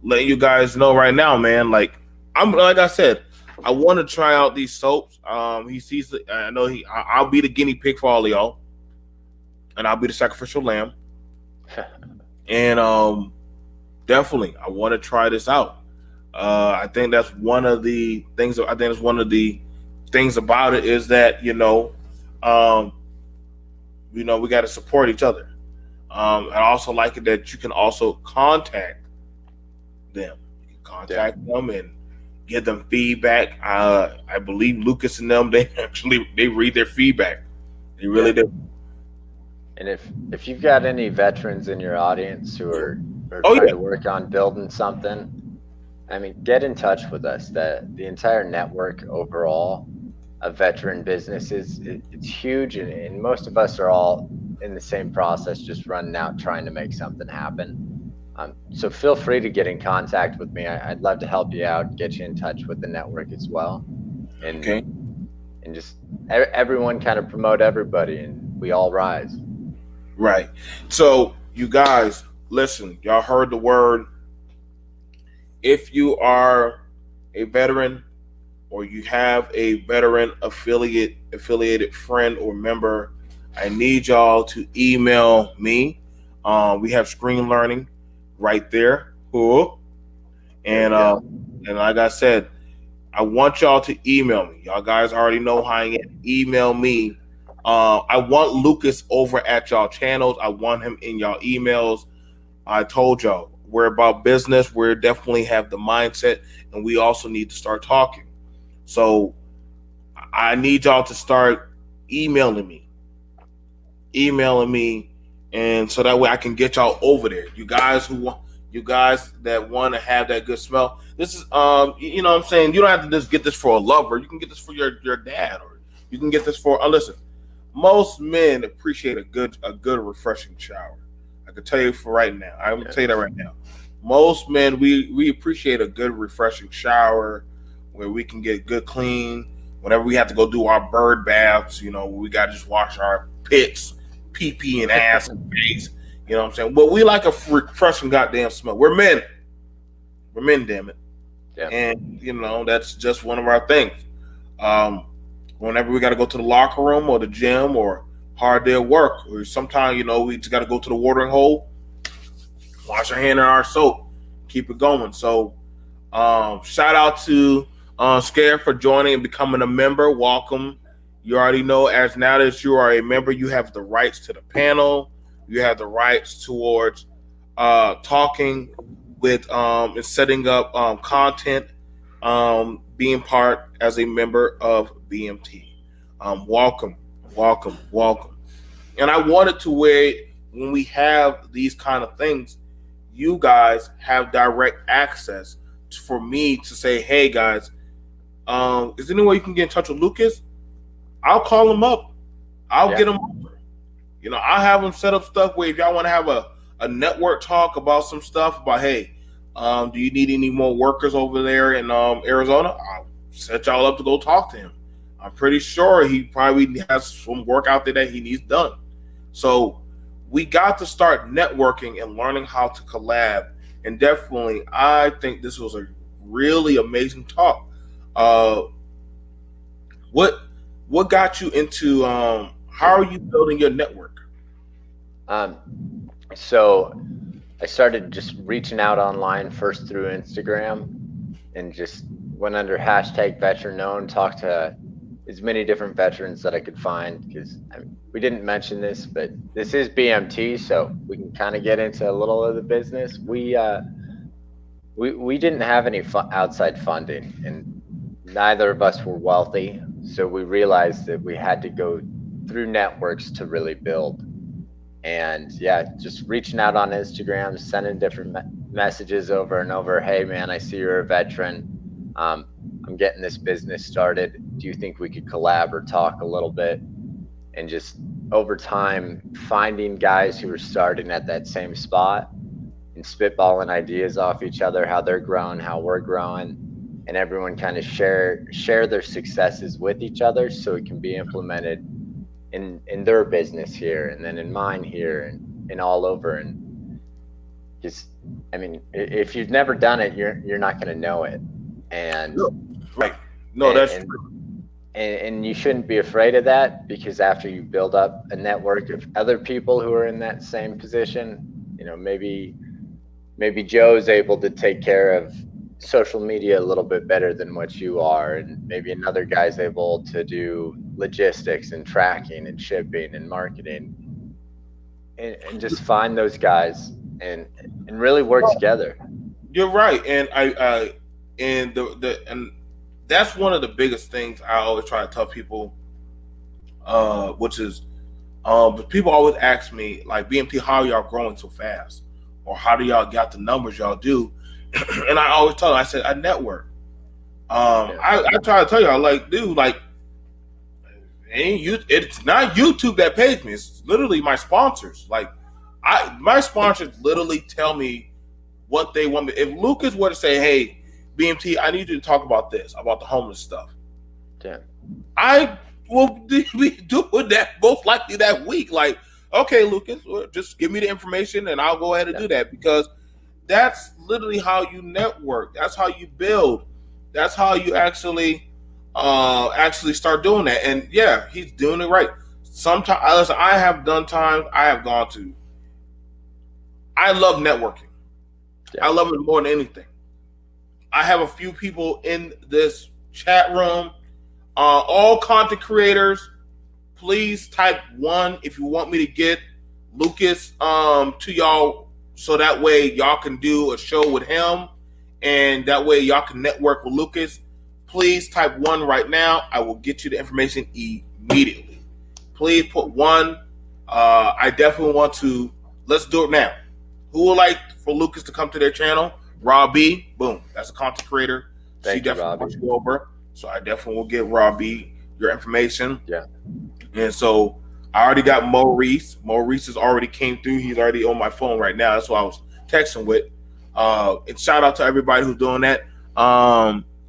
letting you guys know right now, man, like I said, I want to try out these soaps. He sees it. I know I'll be the guinea pig for all of y'all, and I'll be the sacrificial lamb. And definitely, I want to try this out. I think that's one of the things. I think that's one of the things about it is that we got to support each other. I also like it that you can also contact them. You can contact them and give them feedback. I believe Lucas and them, they read their feedback. They really do. And if you've got any veterans in your audience who are trying to work on building something, I mean, get in touch with us. The entire network overall of veteran businesses, it's huge, and most of us are all in the same process, just running out trying to make something happen. So feel free to get in contact with me. I'd love to help you out, get you in touch with the network as well, and Okay. and just everyone kind of promote everybody, and we all rise. Right. So you guys, listen. Y'all heard the word. If you are a veteran or you have a veteran affiliated friend or member, I need y'all to email me. We have screen learning right there. Cool. And and like I said, I want y'all to email me. Y'all guys already know how I am. Email me. I want Lucas over at y'all channels. I want him in y'all emails. I told y'all we're about business. We definitely have the mindset, and we also need to start talking. So I need y'all to start emailing me, and so that way I can get y'all over there. You guys that want to have that good smell. This is you know what I'm saying, you don't have to just get this for a lover. You can get this for your dad, or you can get this for listen. Most men appreciate a good refreshing shower. I can tell you for right now. I'm gonna tell you that right now. Most men we appreciate a good refreshing shower where we can get good clean. Whenever we have to go do our bird baths, we gotta just wash our pits, pee pee and ass and face. You know what I'm saying? Well, we like a refreshing goddamn smell. We're men. We're men, damn it. Yeah. And that's just one of our things. Whenever we got to go to the locker room or the gym or hard day at work, or sometimes we just got to go to the watering hole, wash our hand in our soap, keep it going. So, shout out to Scare for joining and becoming a member. Welcome. You already know, as now that you are a member, you have the rights to the panel. You have the rights towards talking with and setting up content, being part as a member of BMT. Welcome. And I wanted to where when we have these kind of things, you guys have direct access for me to say, hey guys, is there any way you can get in touch with Lucas? I'll call him up. I'll get him over. I'll have him set up stuff where if y'all want to have a network talk about some stuff about, hey, do you need any more workers over there in Arizona? I'll set y'all up to go talk to him. I'm pretty sure he probably has some work out there that he needs done. So we got to start networking and learning how to collab. And definitely, I think this was a really amazing talk. What got you into how are you building your network? So I started just reaching out online first through Instagram and just went under hashtag veteran known, talked to as many different veterans that I could find, because we didn't mention this, but this is BMT, so we can kind of get into a little of the business. We didn't have any outside funding, and neither of us were wealthy, so we realized that we had to go through networks to really build. And just reaching out on Instagram, sending different messages over and over. Hey man, I see you're a veteran. I'm getting this business started. Do you think we could collab or talk a little bit? And just over time, finding guys who are starting at that same spot and spitballing ideas off each other, how they're growing, how we're growing, and everyone kind of share their successes with each other so it can be implemented in their business here, and then in mine here, and all over. And just, if you've never done it, you're not going to know it. And that's true. And you shouldn't be afraid of that, because after you build up a network of other people who are in that same position, maybe Joe's able to take care of social media a little bit better than what you are, and maybe another guy's able to do logistics and tracking and shipping and marketing, and just find those guys and really work together. You're right, and and that's one of the biggest things I always try to tell people, which is people always ask me, like, BMT, how are y'all growing so fast, or how do y'all got the numbers y'all do? And I always tell them, I said, I network. I try to tell y'all, like, dude, like, it's not YouTube that pays me. It's literally my sponsors. Like, my sponsors literally tell me what they want me. If Lucas were to say, "Hey, BMT, I need you to talk about this, about the homeless stuff," I will be doing that most likely that week. Like, okay, Lucas, just give me the information and I'll go ahead and do that, because that's literally how you network. That's how you build. That's how you actually start doing that. And yeah, he's doing it right. Sometimes I have done times I have gone to. I love networking. Yeah. I love it more than anything. I have a few people in this chat room, all content creators. Please type 1 if you want me to get Lucas to y'all, so that way y'all can do a show with him, and that way y'all can network with Lucas. Please type 1 right now. I will get you the information immediately. Please put 1. I definitely want to. Let's do it now. Who would like for Lucas to come to their channel? Robbie, boom. That's a content creator. She definitely wants you over. So I definitely will get Robbie your information. Yeah. And so I already got Maurice. Maurice has already came through. He's already on my phone right now. That's what I was texting with. And shout out to everybody who's doing that.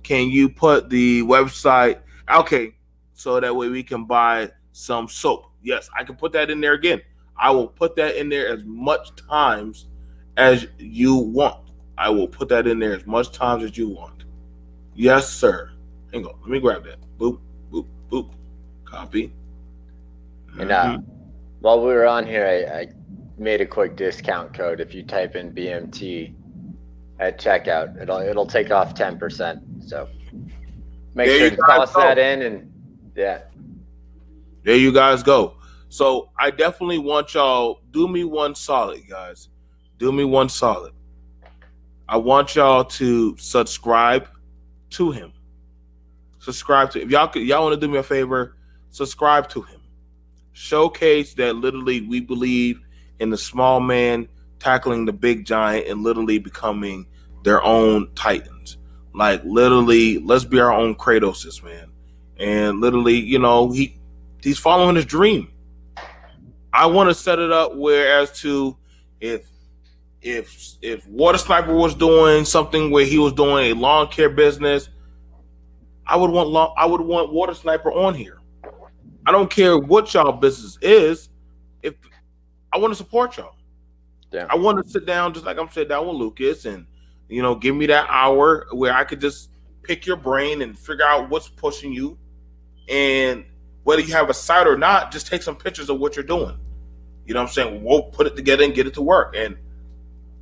Can you put the website? Okay. So that way we can buy some soap. Yes, I can put that in there again. I will put that in there as much times as you want. I will put that in there as much times as you want. Yes, sir. Hang on. Let me grab that. Boop, boop, boop. Copy. And while we were on here, I made a quick discount code. If you type in BMT at checkout, it'll take off 10%. So make sure to toss that in, and yeah. There you guys go. So I definitely want y'all, do me one solid, guys. Do me one solid. I want y'all to subscribe to him. Subscribe to him. If y'all want to do me a favor, subscribe to him. Showcase that literally we believe in the small man tackling the big giant and literally becoming their own titans. Like literally, let's be our own Kratoses, man. And literally, you know, he's following his dream. I want to set it up whereas to if Water Sniper was doing something where he was doing a lawn care business, I would want Water Sniper on here. I don't care what y'all business is. If I want to support y'all, yeah. I want to sit down just like I'm sitting down with Lucas, and you know, give me that hour where I could just pick your brain and figure out what's pushing you, and whether you have a site or not, just take some pictures of what you're doing. You know what I'm saying? We'll put it together and get it to work. And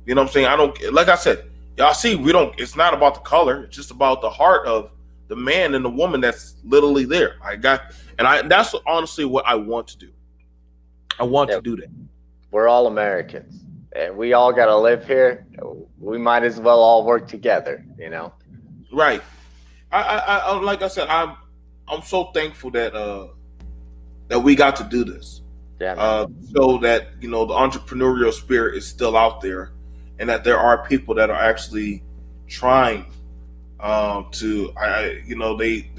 you know what I'm saying? I don't, like I said, y'all see, it's not about the color. It's just about the heart of the man and the woman that's literally there. That's honestly what I want to do. I want to do that. We're all Americans, and we all got to live here. We might as well all work together, you know? Right. I like I said, I'm so thankful that we got to do this. Yeah. So that, you know, the entrepreneurial spirit is still out there, and that there are people that are actually trying they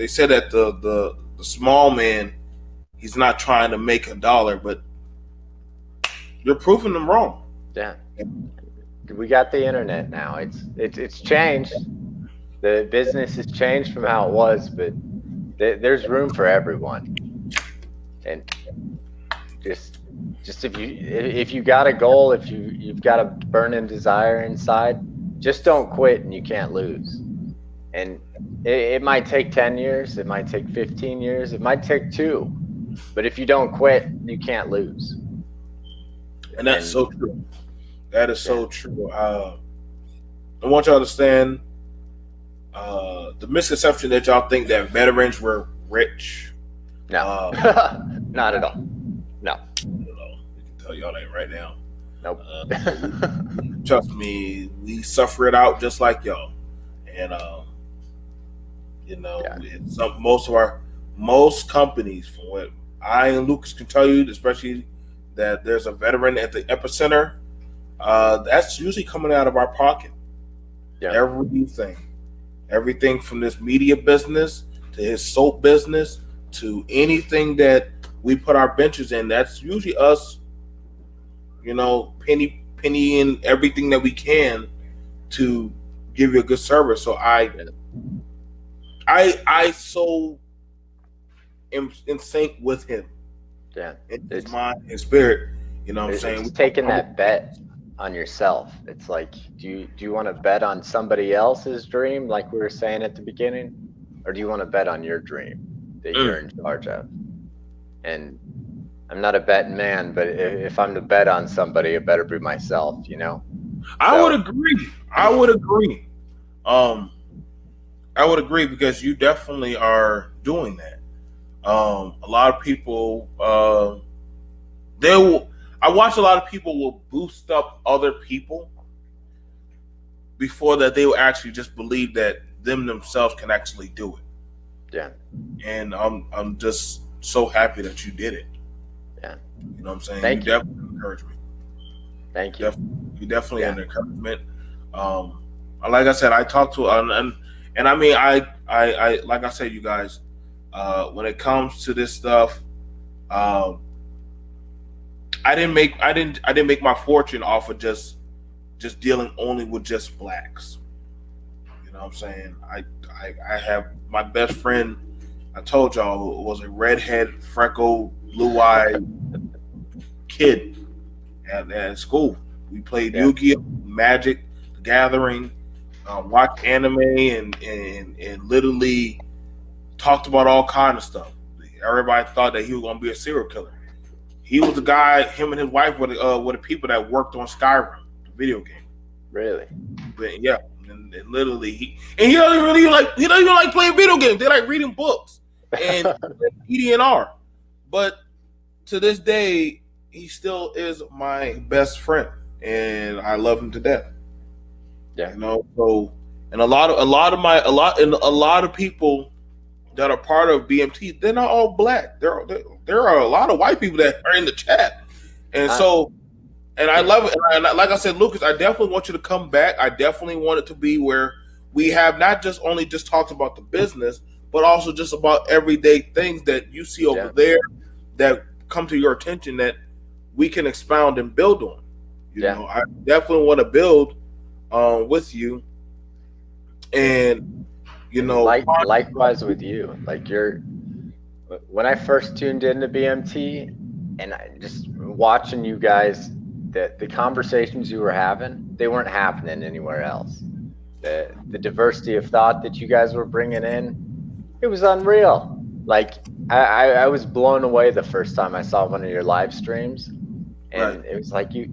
said that the small man, he's not trying to make $1, but you're proving them wrong. Yeah. We got the internet now. It's changed. The business has changed from how it was, but there's room for everyone. And just if you got a goal, if you've got a burning desire inside, just don't quit and you can't lose. And it might take 10 years, it might take 15 years, it might take 2, but if you don't quit, you can't lose. And that's so true. That is so true. I want y'all to understand the misconception that y'all think that veterans were rich. No, not at all. No. We can tell y'all that right now. Nope. Trust me, we suffer it out just like y'all. And most companies, from what I and Lucas can tell you, especially that there's a veteran at the epicenter, that's usually coming out of our pocket. Yeah. Everything from this media business to his soap business to anything that we put our ventures in, that's usually us, you know, penny in everything that we can to give you a good service. So I so am in sync with him. Yeah. In his mind and spirit. You know what I'm saying? It's taking that bet on yourself. It's like, do you want to bet on somebody else's dream, like we were saying at the beginning, or do you want to bet on your dream that you're in charge of? And I'm not a betting man, but if I'm to bet on somebody, it better be myself, you know? I would agree. I would agree because you definitely are doing that. A lot of people, I watch a lot of people will boost up other people before that they will actually just believe that themselves can actually do it. Yeah. And I'm just so happy that you did it. Yeah. You know what I'm saying? Thank you. Definitely encourage me. Thank you. You definitely an encouragement. Like I said, I talked to and I mean I like I said, you guys, when it comes to this stuff, I didn't make my fortune off of just dealing only with just blacks. You know what I'm saying? I have my best friend, I told y'all, was a redhead, freckled, blue-eyed kid at school. We played Yu-Gi-Oh, Magic, The Gathering, watched anime, and literally talked about all kind of stuff. Everybody thought that he was going to be a serial killer. He was the guy. Him and his wife were the people that worked on Skyrim, the video game. Really? But yeah, and literally he doesn't really like playing video games. They like reading books and EDNR. But to this day, he still is my best friend, and I love him to death. Yeah. You know, so and a lot of people that are part of BMT, they're not all black. There are a lot of white people that are in the chat, and so, and I love it. And like I said, Lucas, I definitely want you to come back. I definitely want it to be where we have not just only just talked about the business, but also just about everyday things that you see over there that come to your attention that we can expound and build on. You know, I definitely want to build with you, and you know, likewise with you. Like when I first tuned into BMT, and I just watching you guys, the conversations you were having, they weren't happening anywhere else. The diversity of thought that you guys were bringing in, it was unreal. Like I was blown away the first time I saw one of your live streams, and it was like you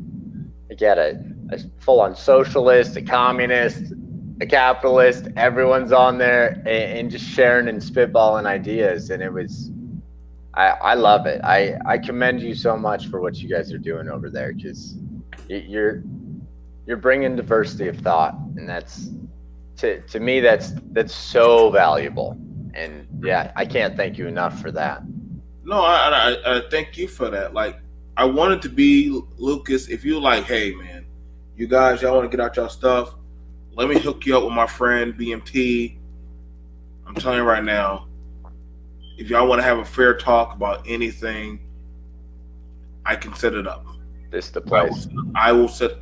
get a full-on socialist, a communist, a capitalist, everyone's on there and just sharing and spitballing ideas. And it was, I love it. I commend you so much for what you guys are doing over there, because you're bringing diversity of thought, and that's to me that's so valuable. And yeah, I can't thank you enough for that. No, I thank you for that. Like, I wanted to be, Lucas, if you like, hey man, you guys, y'all want to get out y'all stuff, let me hook you up with my friend BMT. I'm telling you right now, if y'all want to have a fair talk about anything, I can set it up. This is the place. I will set.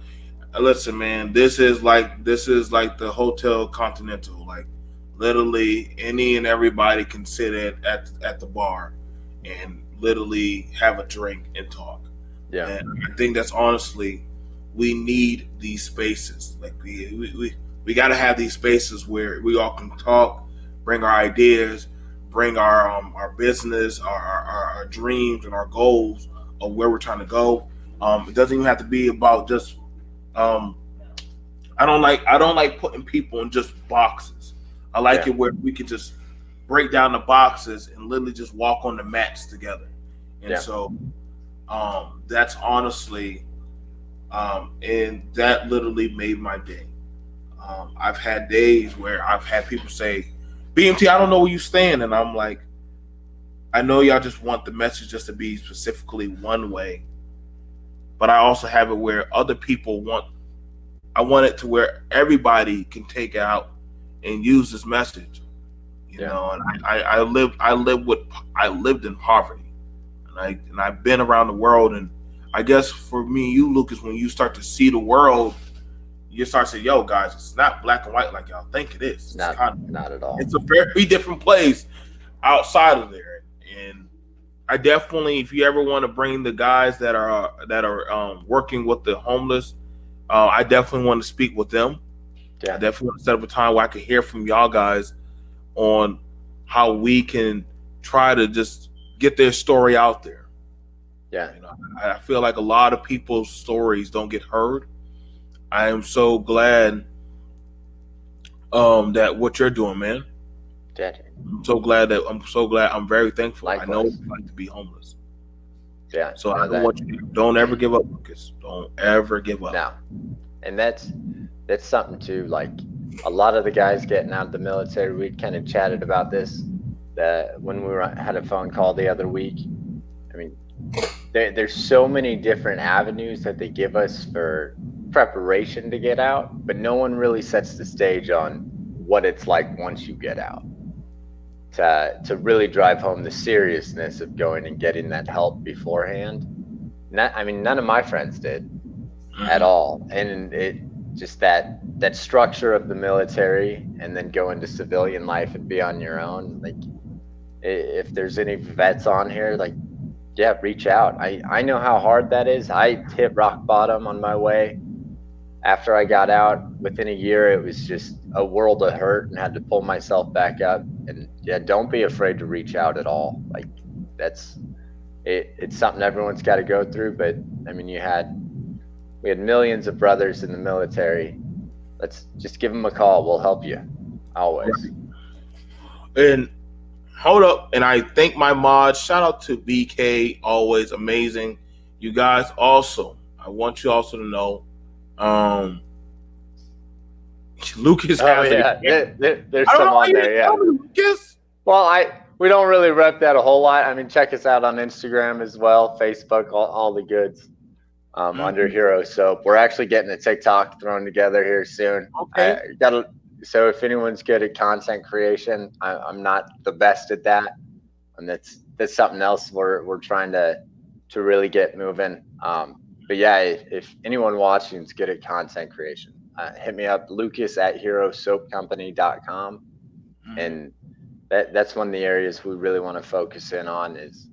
Listen, man, this is like the Hotel Continental. Like, literally, any and everybody can sit at the bar and literally have a drink and talk. Yeah, and I think that's honestly, we need these spaces. Like we got to have these spaces where we all can talk, bring our ideas, bring our business, our dreams and our goals of where we're trying to go. It doesn't even have to be about just. I don't like putting people in just boxes. I like it where we can just break down the boxes and literally just walk on the mats together. And so that's honestly, and that literally made my day. I've had days where I've had people say, BMT, I don't know where you stand. And I'm like, I know y'all just want the message just to be specifically one way, but I also have it where other people I want it to where everybody can take out and use this message, you know. And I lived in poverty, and I've been around the world. And I guess for me, you, Lucas, when you start to see the world, you start saying, "Yo, guys, it's not black and white like y'all think it is. It's Not kind of, not at all. it's a very different place outside of there." And I definitely, if you ever want to bring the guys that are working with the homeless, I definitely want to speak with them. I Yeah. definitely want to set up a time where I can hear from y'all guys on how we can try to just get their story out there. Yeah. You know, I feel like a lot of people's stories don't get heard. I am so glad that what you're doing, man. Yeah. I'm very thankful. Likewise. I know what it's like to be homeless. Yeah. So I don't want you to, don't ever give up, Lucas. Don't ever give up. No. And that's something too. Like a lot of the guys getting out of the military, we kind of chatted about this that when we had a phone call the other week. I mean, there's so many different avenues that they give us for preparation to get out, but no one really sets the stage on what it's like once you get out. To really drive home the seriousness of going and getting that help beforehand. None of my friends did at all, and it just that structure of the military, and then go into civilian life and be on your own. Like, if there's any vets on here, like, yeah, reach out. I know how hard that is. I hit rock bottom on my way. After I got out, within a year, it was just a world of hurt and had to pull myself back up. And yeah, don't be afraid to reach out at all. Like, that's it. It's something everyone's got to go through. But I mean, we had millions of brothers in the military. Let's just give them a call. We'll help you always. And hold up, and I thank my mods. Shout out to BK, always amazing. You guys also, I want you also to know, Lucas has there's some on there, yeah. Lucas? Well, we don't really rep that a whole lot. I mean, check us out on Instagram as well, Facebook, all the goods, under Hero Soap. We're actually getting a TikTok thrown together here soon. Okay. So if anyone's good at content creation, I'm not the best at that, and that's something else we're trying to really get moving. But yeah, if anyone watching is good at content creation, hit me up, lucas@herosoapcompany.com. And that's one of the areas we really want to focus in on is,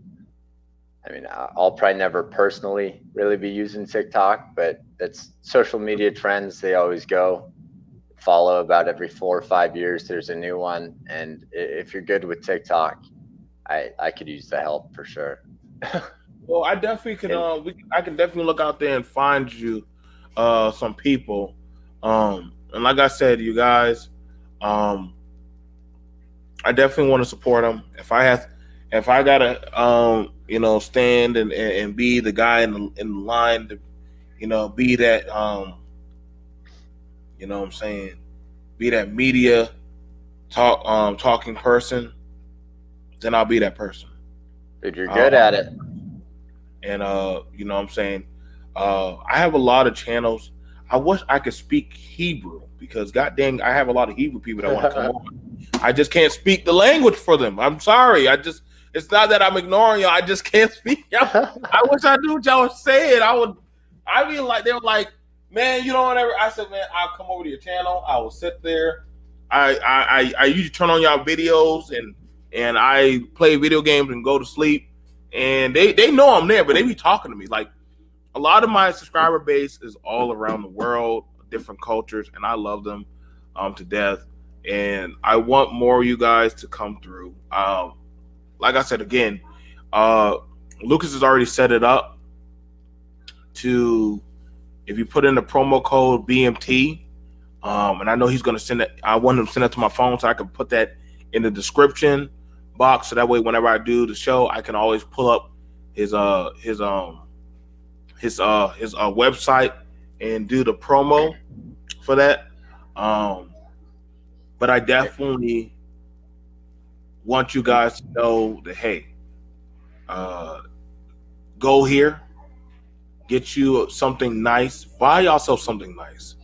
I mean, I'll probably never personally really be using TikTok, but that's social media trends. They always go. Follow about every 4 or 5 years. There's a new one. And if you're good with TikTok, I could use the help for sure. Well, I definitely can. I can definitely look out there and find you some people. And like I said, you guys, I definitely want to support them. If I gotta, stand and be the guy in the line to, be that, what I'm saying, be that media talking person, then I'll be that person. Dude, you're good at it. And what I'm saying, I have a lot of channels. I wish I could speak Hebrew, because god dang, I have a lot of Hebrew people that want to come on. I just can't speak the language for them. I'm sorry. It's not that I'm ignoring y'all. I just can't speak. I wish I knew what y'all was saying. They were like, man, you know whatever. I said, man, I'll come over to your channel. I will sit there. I usually turn on y'all videos and I play video games and go to sleep. And they know I'm there, but they be talking to me. Like, a lot of my subscriber base is all around the world, different cultures, and I love them to death. And I want more of you guys to come through. Like I said again, Lucas has already set it up to, if you put in the promo code BMT, and I know he's going to send it. I want him to send it to my phone so I can put that in the description box, so that way whenever I do the show, I can always pull up his website and do the promo for that. But I definitely want you guys to know that, hey, go here, get you something nice, buy yourself something nice.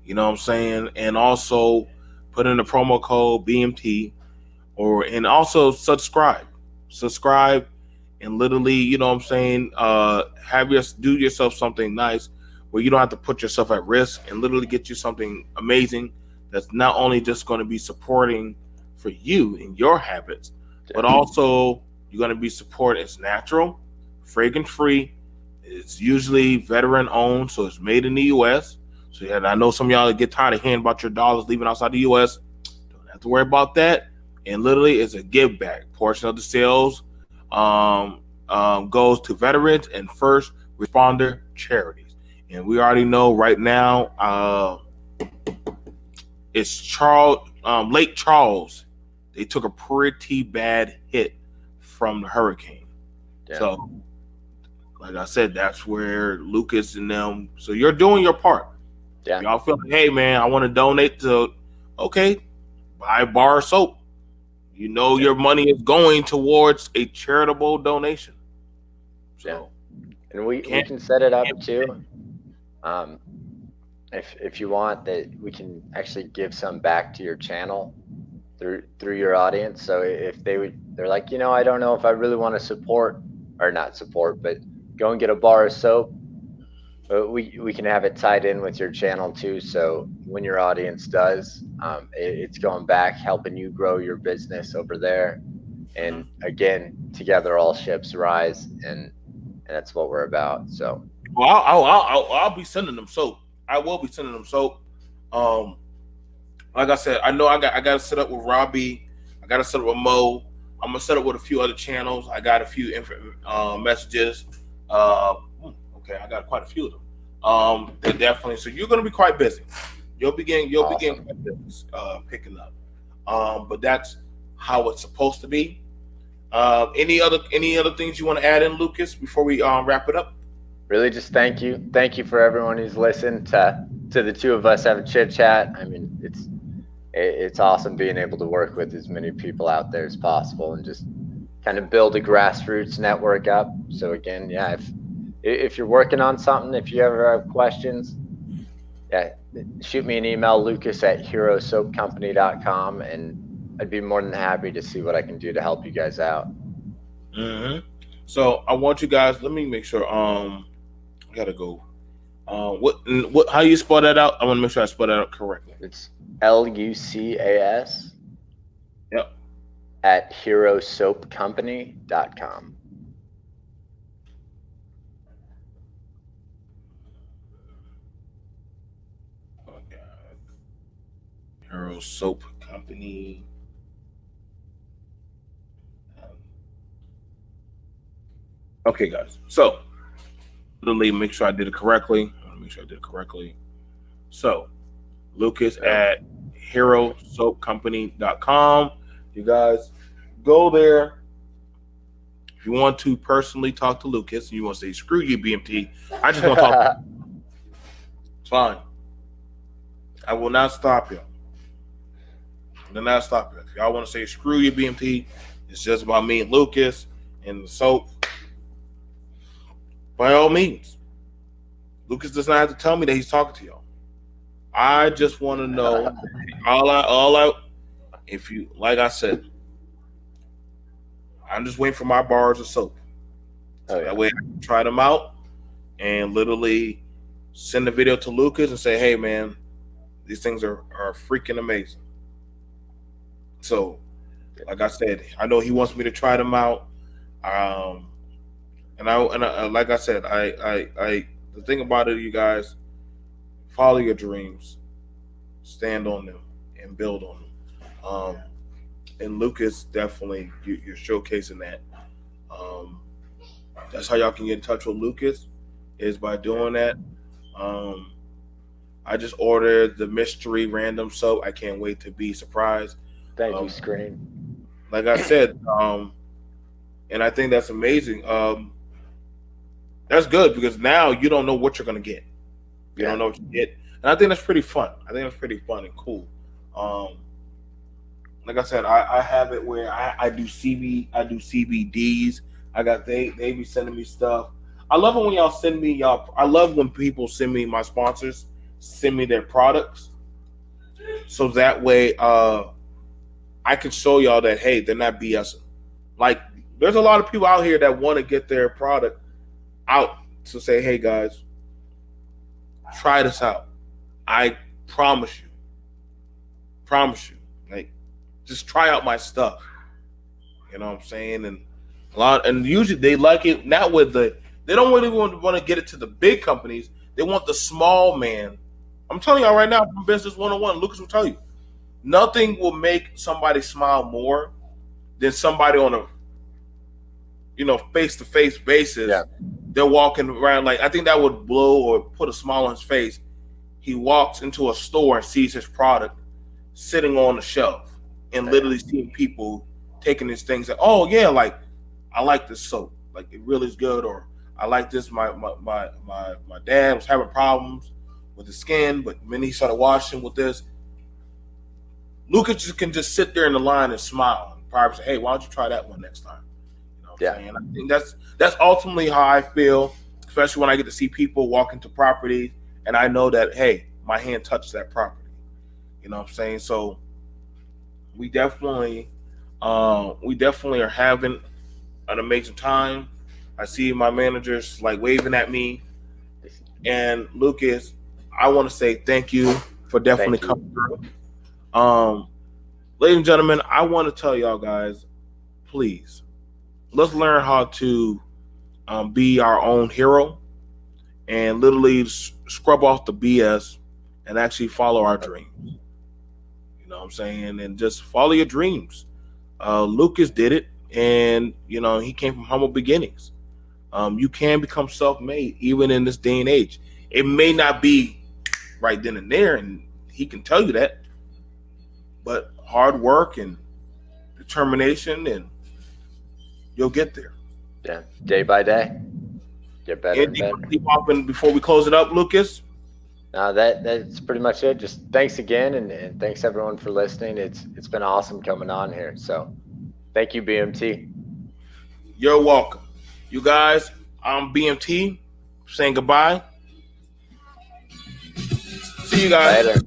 You know what I'm saying? And also put in the promo code BMT, and also subscribe, and literally, you know what I'm saying, do yourself something nice. where you don't have to put yourself at risk and literally get you something amazing that's not only just going to be supporting for you and your habits, but also you're going to be supported. It's natural, fragrance free. It's usually veteran owned, so it's made in the U.S. So yeah, I know some of y'all get tired of hearing about your dollars leaving outside the U.S. Don't have to worry about that. And literally, it's a give back. Portion of the sales goes to veterans and first responder charities. And we already know right now, it's Lake Charles. They took a pretty bad hit from the hurricane. Yeah. So, like I said, that's where Lucas and them. So you're doing your part. Yeah. Y'all feel like, hey man, I want to donate to. Okay, buy a bar of soap. You know your money is going towards a charitable donation. So, and we can set it up too. If you want, that we can actually give some back to your channel through your audience. So if they're like, I don't know if I really want to support or not support, but go and get a bar of soap. But we can have it tied in with your channel too. So when your audience does, it's going back, helping you grow your business over there. And again, together all ships rise, and that's what we're about. So, well, I'll be sending them soap. I will be sending them soap. Like I said, I know I got to set up with Robbie. I got to set up with Mo. I'm gonna set up with a few other channels. I got a few messages. Okay, I got quite a few of them. They're definitely. So you're gonna be quite busy. You'll begin quite busy, picking up. But that's how it's supposed to be. Any other things you want to add in, Lucas, before we wrap it up? Really, just thank you for everyone who's listened to the two of us have a chit chat. I mean, it's awesome being able to work with as many people out there as possible and just kind of build a grassroots network up. So again, yeah, if you're working on something, if you ever have questions, yeah, shoot me an email, lucas@herosoapcompany.com, and I'd be more than happy to see what I can do to help you guys out. Mm-hmm. So I want you guys, let me make sure, I gotta go. What? How you spell that out? I want to make sure I spell that out correctly. It's LUCAS. Yep. At herosoapcompany.com. Oh God. Hero Soap Company. Okay, guys. So, literally, make sure I did it correctly. I want to make sure I did it correctly. So, Lucas at herosoapcompany.com. You guys go there. If you want to personally talk to Lucas and you want to say, screw you, BMT, I just want to talk. It's fine. I will not stop you. I will not stop you. If y'all want to say, screw you, BMT, it's just about me and Lucas and the soap. By all means. Lucas does not have to tell me that he's talking to y'all. I just want to know if you, like I said, I'm just waiting for my bars of soap. So that way I can try them out and literally send the video to Lucas and say, hey man, these things are freaking amazing. So, like I said, I know he wants me to try them out. And I like I said, I the thing about it, you guys, follow your dreams, stand on them, and build on them. And Lucas, definitely, you're showcasing that. That's how y'all can get in touch with Lucas, is by doing that. I just ordered the mystery random soap. I can't wait to be surprised. Thank you, Screen. Like I said, and I think that's amazing. That's good because now you don't know what you're going to get. You don't know what you get. And I think that's pretty fun. I think that's pretty fun and cool. Like I said, I have it where I do CBDs. They be sending me stuff. I love it when y'all send me I love when people send me, my sponsors send me their products. So that way I can show y'all that, hey, they're not BSing. Like, there's a lot of people out here that want to get their product out to say, hey guys, try this out. I promise you. Like, just try out my stuff. You know what I'm saying? And usually they like it. Not with they don't really want to get it to the big companies. They want the small man. I'm telling y'all right now from Business 101, Lucas will tell you, nothing will make somebody smile more than somebody on a face-to-face basis. Yeah. They're walking around like, I think that would blow or put a smile on his face. He walks into a store and sees his product sitting on the shelf and literally seeing people taking these things like, oh yeah, like I like this soap, like it really is good, or I like this. My dad was having problems with his skin, but when he started washing with this, Lucas can just sit there in the line and smile and probably say, hey, why don't you try that one next time? You know what I'm saying? I think that's ultimately how I feel, especially when I get to see people walk into properties and I know that, hey, my hand touched that property. You know what I'm saying? So we definitely are having an amazing time. I see my managers like waving at me. And Lucas, I want to say thank you for definitely coming through. Ladies and gentlemen, I want to tell y'all guys, please, let's learn how to be our own hero and literally scrub off the BS and actually follow our dreams. You know what I'm saying? And just follow your dreams. Lucas did it, and he came from humble beginnings. You can become self-made even in this day and age. It may not be right then and there, and he can tell you that, but hard work and determination, and you'll get there. Yeah, day by day, get better and better. Keep open before we close it up, Lucas. No, that's pretty much it. Just thanks again, and thanks everyone for listening. It's been awesome coming on here. So thank you, BMT. You're welcome. You guys, I'm BMT saying goodbye. See you guys. Later.